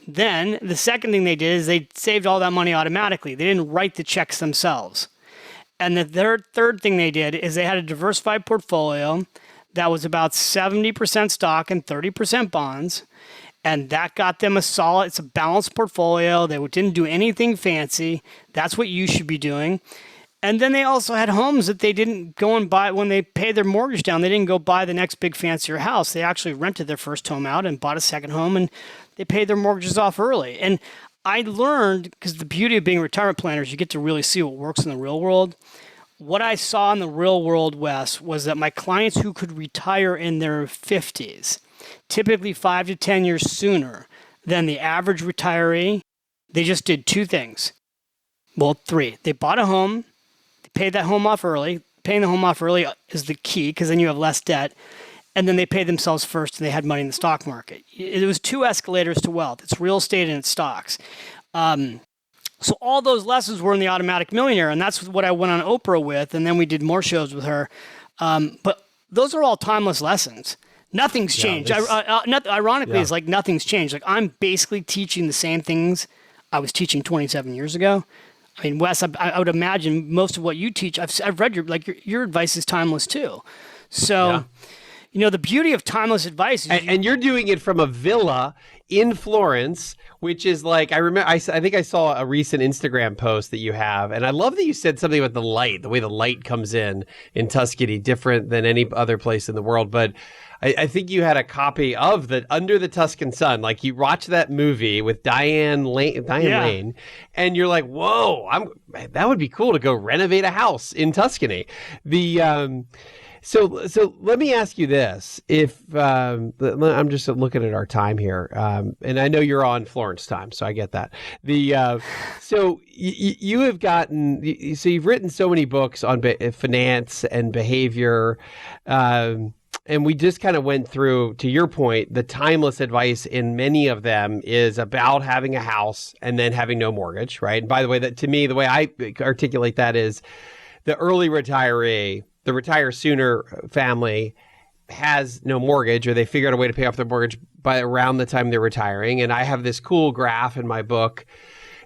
Then the second thing they did is they saved all that money automatically. They didn't write the checks themselves. And the third thing they did is they had a diversified portfolio that was about 70% stock and 30% bonds. And that got them it's a balanced portfolio. They didn't do anything fancy. That's what you should be doing. And then they also had homes that they didn't go and buy when they paid their mortgage down. They didn't go buy the next big fancier house. They actually rented their first home out and bought a second home, and they paid their mortgages off early. And I learned, because the beauty of being a retirement planner is you get to really see what works in the real world. What I saw in the real world, Wes, was that my clients who could retire in their 50s, typically 5 to 10 years sooner than the average retiree, they just did 2 things. Well, 3. They bought a home. Paid that home off early. Paying the home off early is the key because then you have less debt. And then they paid themselves first and they had money in the stock market. It was 2 escalators to wealth. It's real estate and it's stocks. So all those lessons were in the Automatic Millionaire, and that's what I went on Oprah with, and then we did more shows with her. But those are all timeless lessons. Nothing's changed. Ironically, it's like nothing's changed. Like I'm basically teaching the same things I was teaching 27 years ago. I mean, Wes, I would imagine most of what you teach, I've read your advice is timeless too. So, the beauty of timeless advice is and you're doing it from a villa in Florence, which is like, I remember, I think I saw a recent Instagram post that you have, and I love that you said something about the way the light comes in Tuscany, different than any other place in the world. But I think you had a copy of the Under the Tuscan Sun. Like you watched that movie with Diane Lane, and you're like, "Whoa, that would be cool to go renovate a house in Tuscany." So let me ask you this: if I'm just looking at our time here, and I know you're on Florence time, so I get that. So you have you've written so many books on finance and behavior. And we just kind of went through, to your point, the timeless advice in many of them is about having a house and then having no mortgage, right? And by the way, that to me, the way I articulate that is the early retiree, the retire sooner family has no mortgage, or they figure out a way to pay off their mortgage by around the time they're retiring. And I have this cool graph in my book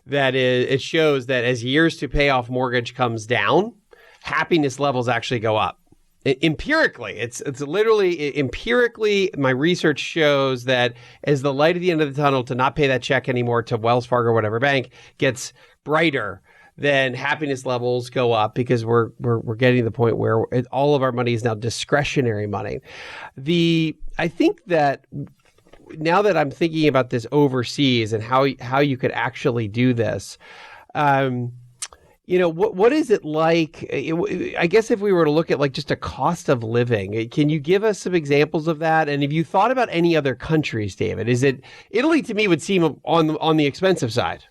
that it shows that as years to pay off mortgage comes down, happiness levels actually go up. Empirically, it's literally empirically, my research shows that as the light at the end of the tunnel to not pay that check anymore to Wells Fargo or whatever bank gets brighter, then happiness levels go up, because we're getting to the point where all of our money is now discretionary money. I think that now that I'm thinking about this overseas and how you could actually do this, what is it like? I guess if we were to look at like just a cost of living, can you give us some examples of that? And have you thought about any other countries, David? Is it Italy? To me, would seem on the expensive side.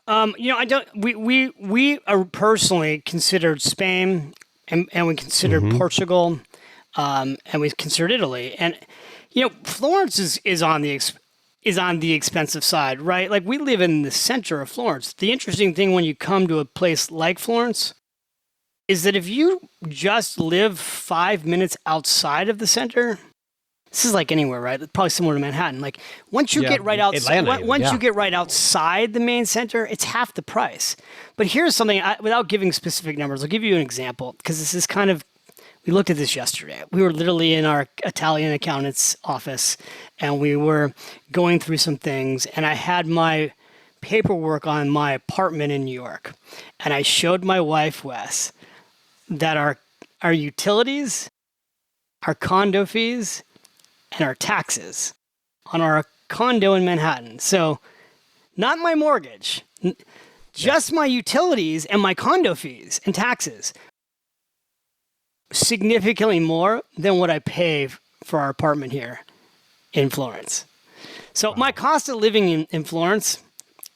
I don't. We are personally considered Spain, and we considered Portugal, and we considered Italy, and Florence is on the expensive side, right? Like, we live in the center of Florence. The interesting thing when you come to a place like Florence is that if you just live 5 minutes outside of the center. This is like anywhere, right? Probably similar to Manhattan. Like, once you get right outside, you get right outside the main center, it's half the price. But here's something, without giving specific numbers, I'll give you an example, because this is kind of, we looked at this yesterday. We were literally in our Italian accountant's office, and we were going through some things, and I had my paperwork on my apartment in New York, and I showed my wife, Wes, that our utilities, our condo fees, and our taxes on our condo in Manhattan. So not my mortgage, just my utilities and my condo fees and taxes. Significantly more than what I pay for our apartment here in Florence. So my cost of living in Florence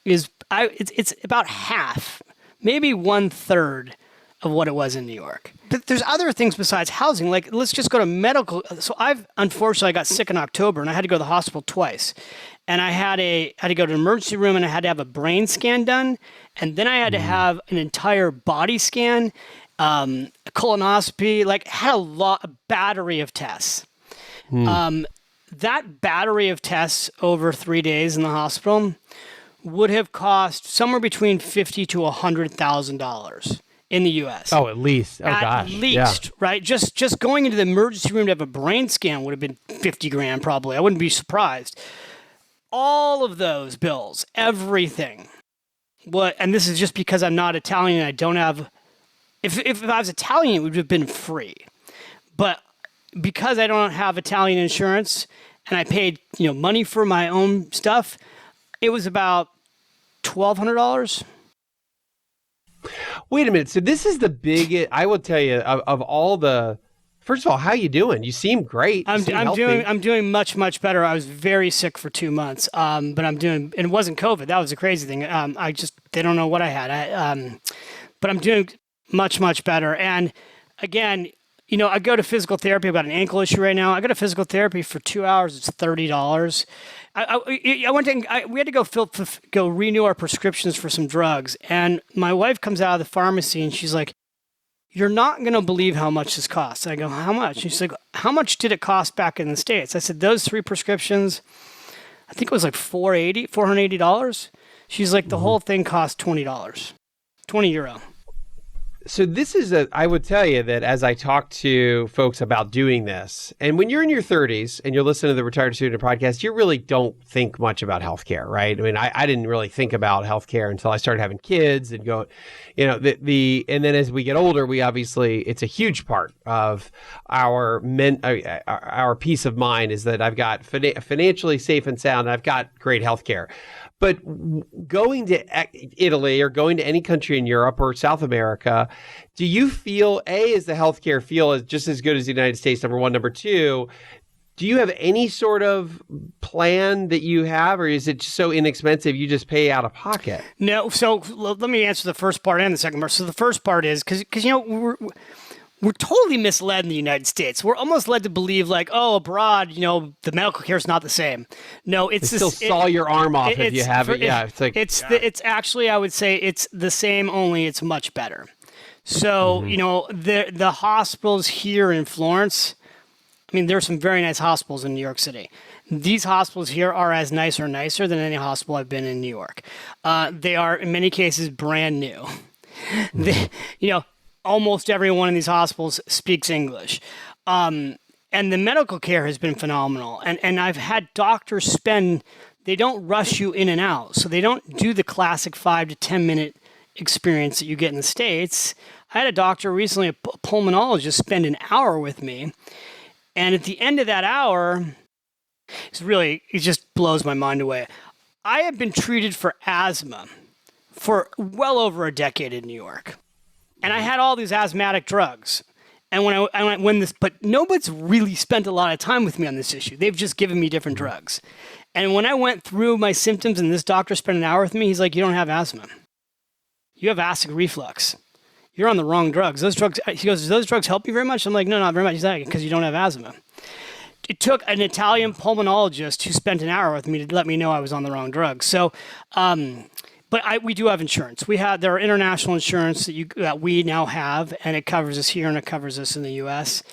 it's about half, maybe 1/3 of what it was in New York. But there's other things besides housing. Like, let's just go to medical. So unfortunately, I got sick in October, and I had to go to the hospital twice. And I had to go to an emergency room, and I had to have a brain scan done. And then I had to have an entire body scan, a colonoscopy, had a battery of tests. That battery of tests over 3 days in the hospital would have cost somewhere between $50,000 to $100,000 in the U.S. Oh, at least. Oh, gosh. At least, right? Just going into the emergency room to have a brain scan would have been $50,000 probably. I wouldn't be surprised. All of those bills, everything. And this is just because I'm not Italian and I don't have. If I was Italian, it would have been free. But because I don't have Italian insurance and I paid money for my own stuff, it was about $1,200. Wait a minute. So this is the biggest, I will tell you, of all the, first of all, how you doing? You seem great. I'm doing much, much better. I was very sick for 2 months, but I'm doing, and it wasn't COVID. That was the crazy thing. They don't know what I had. But I'm doing much, much better. And again, I go to physical therapy. I've got an ankle issue right now. I go to physical therapy for 2 hours. It's $30. We had to go renew our prescriptions for some drugs. And my wife comes out of the pharmacy and she's like, "You're not going to believe how much this costs." I go, "How much?" And she's like, "How much did it cost back in the States?" I said, "Those 3 prescriptions, I think it was like $480. She's like, "The whole thing cost $20, €20. So this is I would tell you that as I talk to folks about doing this, and when you're in your 30s and you're listening to the Retired Student podcast, you really don't think much about healthcare, right? I mean, I didn't really think about healthcare until I started having kids and go, and then as we get older, we obviously, it's a huge part of our peace of mind is that I've got financially safe and sound, and I've got great healthcare. But going to Italy or going to any country in Europe or South America, do you feel, is the healthcare just as good as the United States, number one? Number two, do you have any sort of plan that you have, or is it so inexpensive you just pay out of pocket? No. So let me answer the first part and the second part. So the first part is because we're totally misled in the United States. We're almost led to believe abroad, the medical care is not the same. No, it's still saw your arm off if you have it. Yeah, it's like it's actually, I would say it's the same, only it's much better. So the hospitals here in Florence, I mean, there are some very nice hospitals in New York City. These hospitals here are as nice or nicer than any hospital I've been in New York. They are, in many cases, brand new. Almost everyone in these hospitals speaks English. And the medical care has been phenomenal. And I've had doctors they don't rush you in and out. So they don't do the classic 5 to 10 minute experience that you get in the States. I had a doctor recently, a pulmonologist, spend an hour with me. And at the end of that hour, it just blows my mind away. I have been treated for asthma for well over a decade in New York. And I had all these asthmatic drugs. And but nobody's really spent a lot of time with me on this issue. They've just given me different drugs. And when I went through my symptoms and this doctor spent an hour with me, he's like, you don't have asthma. You have acid reflux. You're on the wrong drugs. He goes, do those drugs help you very much? I'm like, no, not very much. He's like, because you don't have asthma. It took an Italian pulmonologist who spent an hour with me to let me know I was on the wrong drugs. So, but we do have insurance. There are international insurance that we now have, and it covers us here and it covers us in the U.S.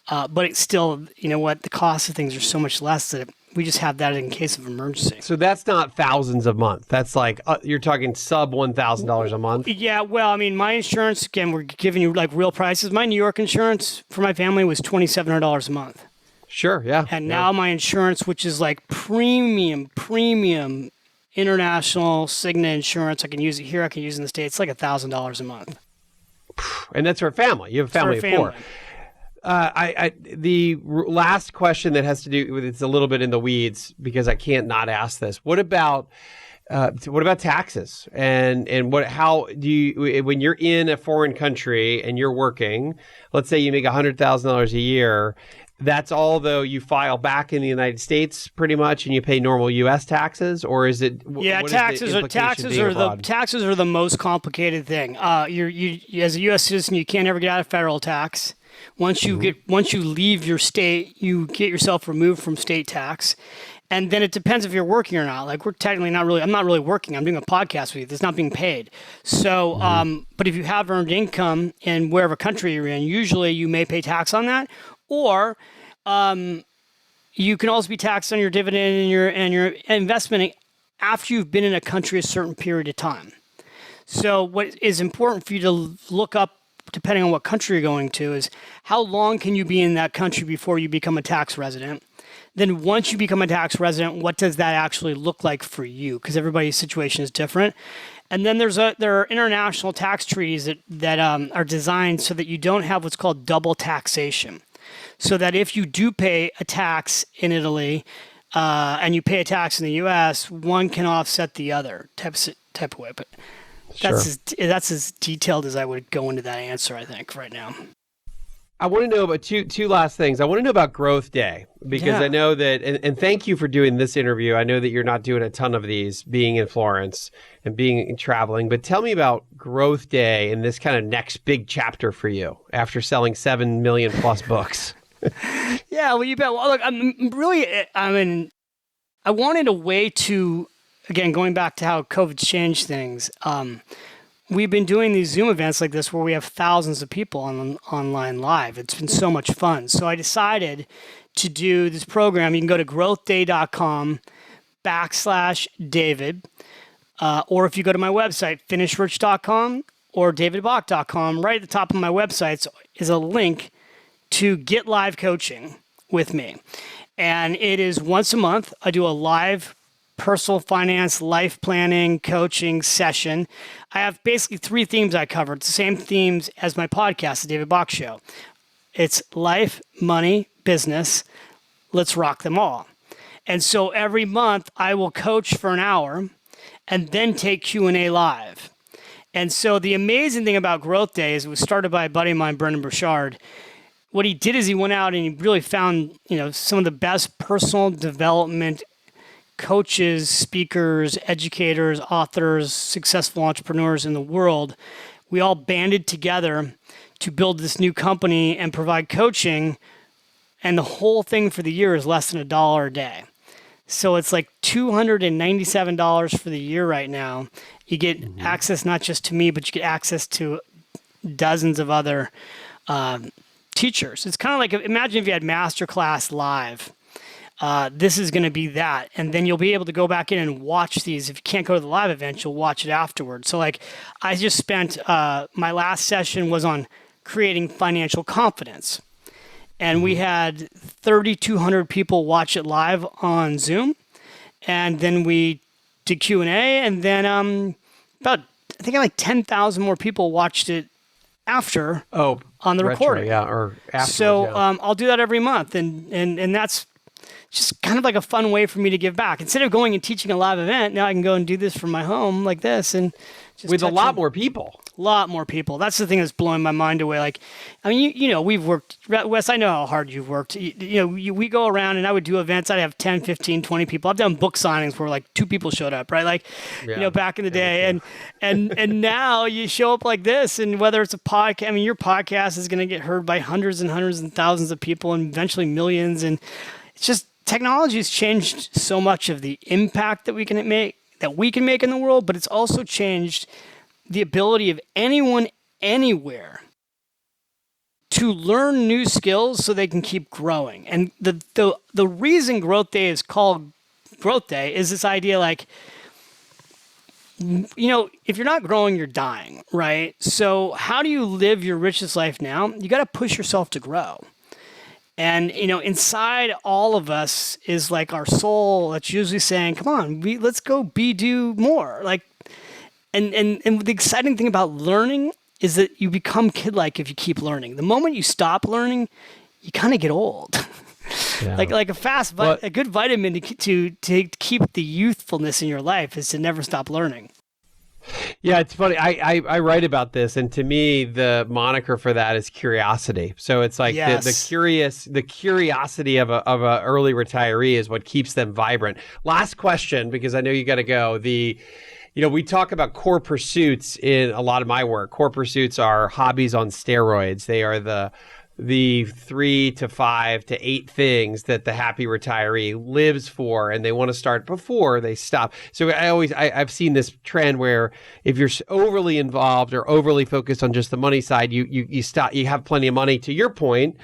But it's still, the cost of things are so much less that we just have that in case of emergency. So that's not thousands a month. That's like you're talking sub $1,000 a month. Yeah, well, I mean, my insurance, again, we're giving you like real prices. My New York insurance for my family was $2,700 a month. Sure, yeah. And now my insurance, which is like premium international Cigna insurance, I can use it here, I can use it in the States, it's like $1,000 a month. And that's for a family. You have a family of four. The last question that has to do with, it's a little bit in the weeds because I can't not ask this. What about taxes and how do you, when you're in a foreign country and you're working, let's say you make $100,000 a year, that's all though you file back in the United States pretty much and you pay normal U.S. taxes, or is it? Yeah, taxes are the most complicated thing. You as a U.S. citizen, you can't ever get out of federal tax. Once you leave your state, you get yourself removed from state tax. And then it depends if you're working or not. Like I'm not really working. I'm doing a podcast with you. It's not being paid. So, but if you have earned income in wherever country you're in, usually you may pay tax on that. Or you can also be taxed on your dividend and your investment after you've been in a country a certain period of time. So what is important for you to look up, depending on what country you're going to, is how long can you be in that country before you become a tax resident? Then once you become a tax resident, what does that actually look like for you? Because everybody's situation is different. And then there are international tax treaties that are designed so that you don't have what's called double taxation. So that if you do pay a tax in Italy and you pay a tax in the U.S., one can offset the other type of way. But that's as detailed as I would go into that answer, I think, right now. I want to know about two last things. I want to know about Growth Day because I know that, and thank you for doing this interview. I know that you're not doing a ton of these, being in Florence and traveling, but tell me about Growth Day and this kind of next big chapter for you after selling 7 million plus books. Yeah, well, you bet. Well, look, I wanted a way to, again, going back to how COVID's changed things. We've been doing these Zoom events like this where we have thousands of people online live. It's been so much fun. So I decided to do this program. You can go to growthday.com/David. Or if you go to my website, finishrich.com or davidbach.com, right at the top of my website is a link to get live coaching with me. And it is once a month. I do a live personal finance, life planning, coaching session. I have basically 3 themes I cover. It's the same themes as my podcast, The David Bach Show. It's life, money, business. Let's rock them all. And so every month I will coach for an hour and then take Q&A live. And so the amazing thing about Growth Day is it was started by a buddy of mine, Brendan Burchard. What he did is he went out and he really found, some of the best personal development coaches, speakers, educators, authors, successful entrepreneurs in the world. We all banded together to build this new company and provide coaching. And the whole thing for the year is less than $1 a day. So it's like $297 for the year right now. You get access not just to me, but you get access to dozens of other teachers. It's kind of like, imagine if you had Masterclass Live. This is going to be that. And then you'll be able to go back in and watch these. If you can't go to the live event, you'll watch it afterwards. So like I just spent, my last session was on creating financial confidence. And we had 3,200 people watch it live on Zoom. And then we did Q&A. And then I think like 10,000 more people watched it after on the recording. Yeah, or afterwards. So I'll do that every month. And that's just kind of like a fun way for me to give back. Instead of going and teaching a live event, now I can go and do this from my home like this. And just with a lot more people. A lot more people. That's the thing that's blowing my mind away. Like, I mean, you know, we've worked, Wes, I know how hard you've worked. We go around and I would do events. I'd have 10, 15, 20 people. I've done book signings where like 2 people showed up, right? Like, back in the day. And now you show up like this, and whether it's a podcast, I mean, your podcast is going to get heard by hundreds and hundreds and thousands of people and eventually millions. And it's just, technology has changed so much of the impact that we can make in the world, but it's also changed the ability of anyone anywhere to learn new skills so they can keep growing. And the reason Growth Day is called Growth Day is this idea like, you know, if you're not growing, you're dying, right? So how do you live your richest life now? You got to push yourself to grow. And, you know, inside all of us is like our soul that's usually saying, come on, let's go do more. Like, and the exciting thing about learning is that you become kid-like if you keep learning. The moment you stop learning, you kind of get old. Yeah. like a good vitamin to keep the youthfulness in your life is to never stop learning. Yeah, it's funny. I write about this, and to me, the moniker for that is curiosity. So it's like the curiosity of a early retiree is what keeps them vibrant. Last question, because I know you got to go. We talk about core pursuits in a lot of my work. Core pursuits are hobbies on steroids. They are the 3 to 5 to 8 things that the happy retiree lives for, and they want to start before they stop. So I've seen this trend where if you're overly involved or overly focused on just the money side, you stop. You have plenty of money. To your point,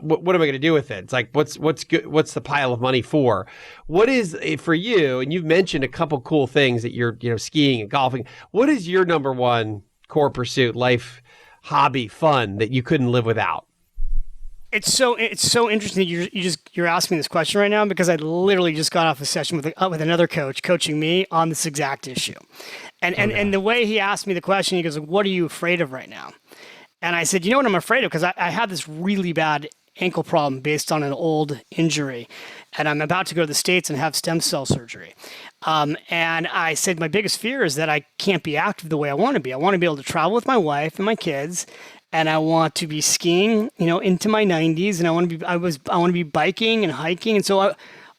what am I going to do with it? It's like what's good? What's the pile of money for? What is it for you? And you've mentioned a couple cool things that you're skiing and golfing. What is your number one core pursuit, life, hobby, fun that you couldn't live without? It's so interesting that you're asking me this question right now, because I literally just got off a session with another coach coaching me on this exact issue, and the way he asked me the question, he goes, "What are you afraid of right now?" And I said, "You know what I'm afraid of? Because I had this really bad ankle problem based on an old injury, and I'm about to go to the States and have stem cell surgery." And I said, my biggest fear is that I can't be active the way I want to be. I want to be able to travel with my wife and my kids. And I want to be skiing, into my 90s, and I want to be biking and hiking, and so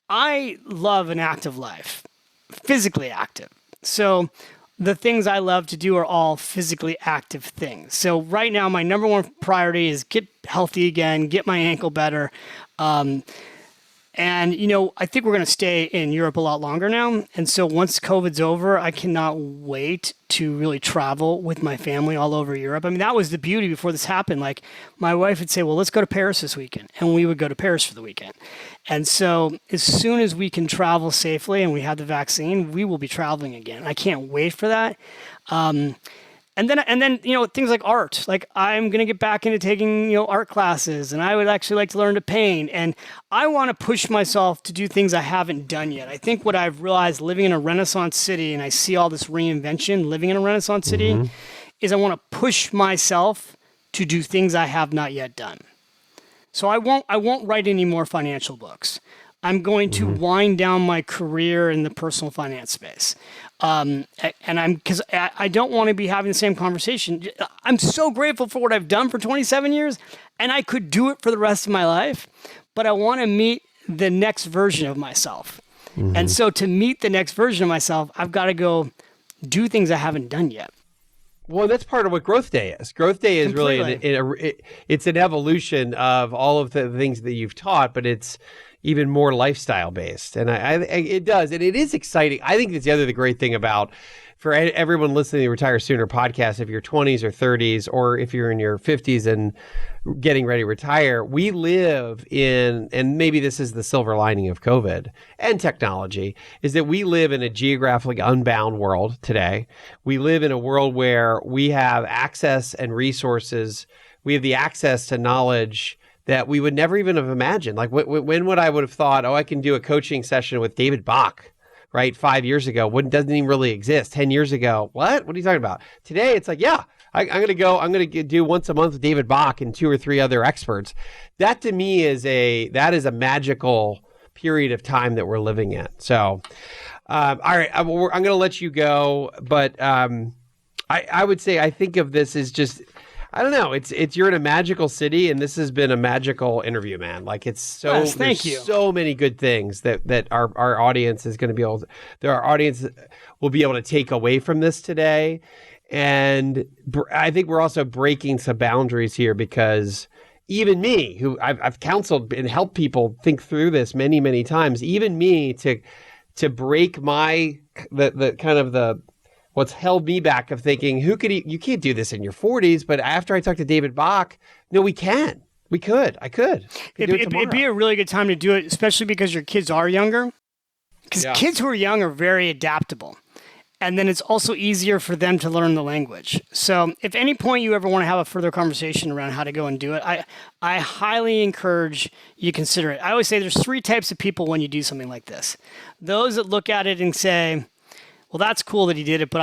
I love an active life, physically active. So the things I love to do are all physically active things. So right now, my number one priority is get healthy again, get my ankle better. And, I think we're going to stay in Europe a lot longer now. And so once COVID's over, I cannot wait to really travel with my family all over Europe. I mean, that was the beauty before this happened. Like, my wife would say, well, let's go to Paris this weekend. And we would go to Paris for the weekend. And so as soon as we can travel safely and we have the vaccine, we will be traveling again. I can't wait for that. And then things like art. Like, I'm going to get back into taking, art classes, and I would actually like to learn to paint. And I want to push myself to do things I haven't done yet. I think what I've realized living in a Renaissance city, and I see all this reinvention living in a Renaissance city, is I want to push myself to do things I have not yet done. So I won't write any more financial books. I'm going to wind down my career in the personal finance space. Because I don't want to be having the same conversation. I'm so grateful for what I've done for 27 years, and I could do it for the rest of my life, but I want to meet the next version of myself. And so to meet the next version of myself, I've got to go do things I haven't done yet. Well, that's part of what Growth Day is. Growth Day is really it's an evolution of all of the things that you've taught, but it's even more lifestyle based. And it does. And it is exciting. I think that's the great thing about, for everyone listening to the Retire Sooner podcast, if you're 20s or 30s, or if you're in your 50s and getting ready to retire, we live in, and maybe this is the silver lining of COVID and technology, is that we live in a geographically unbound world today. We live in a world where we have access and resources. We have the access to knowledge that we would never even have imagined. Like, when would I would have thought, I can do a coaching session with David Bach, right? 5 years ago, when doesn't even really exist. 10 years ago, what are you talking about? Today, it's like, yeah, I'm going to do once a month with David Bach and 2 or 3 other experts. That to me is a magical period of time that we're living in. So, all right, I'm going to let you go, but I would say, I think of this as just, I don't know. It's you're in a magical city, and this has been a magical interview, man. Like, it's so Wes, thank you. So many good things that our audience is going to be able to, our audience will be able to take away from this today. And I think we're also breaking some boundaries here, because even me, who I've counseled and helped people think through this many, many times, even me to break the kind of the what's held me back of thinking, you can't do this in your 40s. But after I talked to David Bach, no, we can. I could. It'd be a really good time to do it, especially because your kids are younger. Because kids who are young are very adaptable. And then it's also easier for them to learn the language. So if any point you ever want to have a further conversation around how to go and do it, I highly encourage you consider it. I always say there's 3 types of people when you do something like this. Those that look at it and say, well, that's cool that he did it, but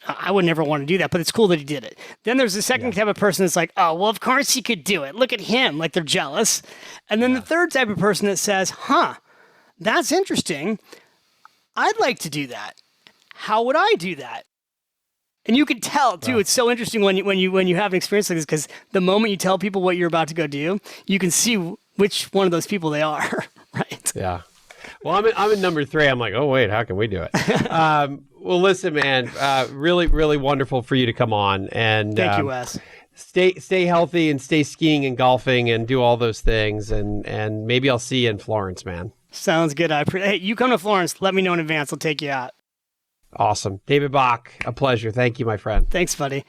I would never want to do that, but it's cool that he did it. Then there's the second type of person that's like, oh, well, of course he could do it. Look at him. Like, they're jealous. And then the third type of person that says, that's interesting. I'd like to do that. How would I do that? And you can tell too. Wow. It's so interesting when you have an experience like this, because the moment you tell people what you're about to go do, you can see which one of those people they are, right? Yeah. Well, I'm in number 3. I'm like, oh wait, how can we do it? Well, listen, man, really, really wonderful for you to come on, and thank you, Wes. Stay healthy and stay skiing and golfing and do all those things, and maybe I'll see you in Florence, man. Sounds good. Hey, you come to Florence, let me know in advance. I'll take you out. Awesome. David Bach, a pleasure. Thank you, my friend. Thanks, buddy.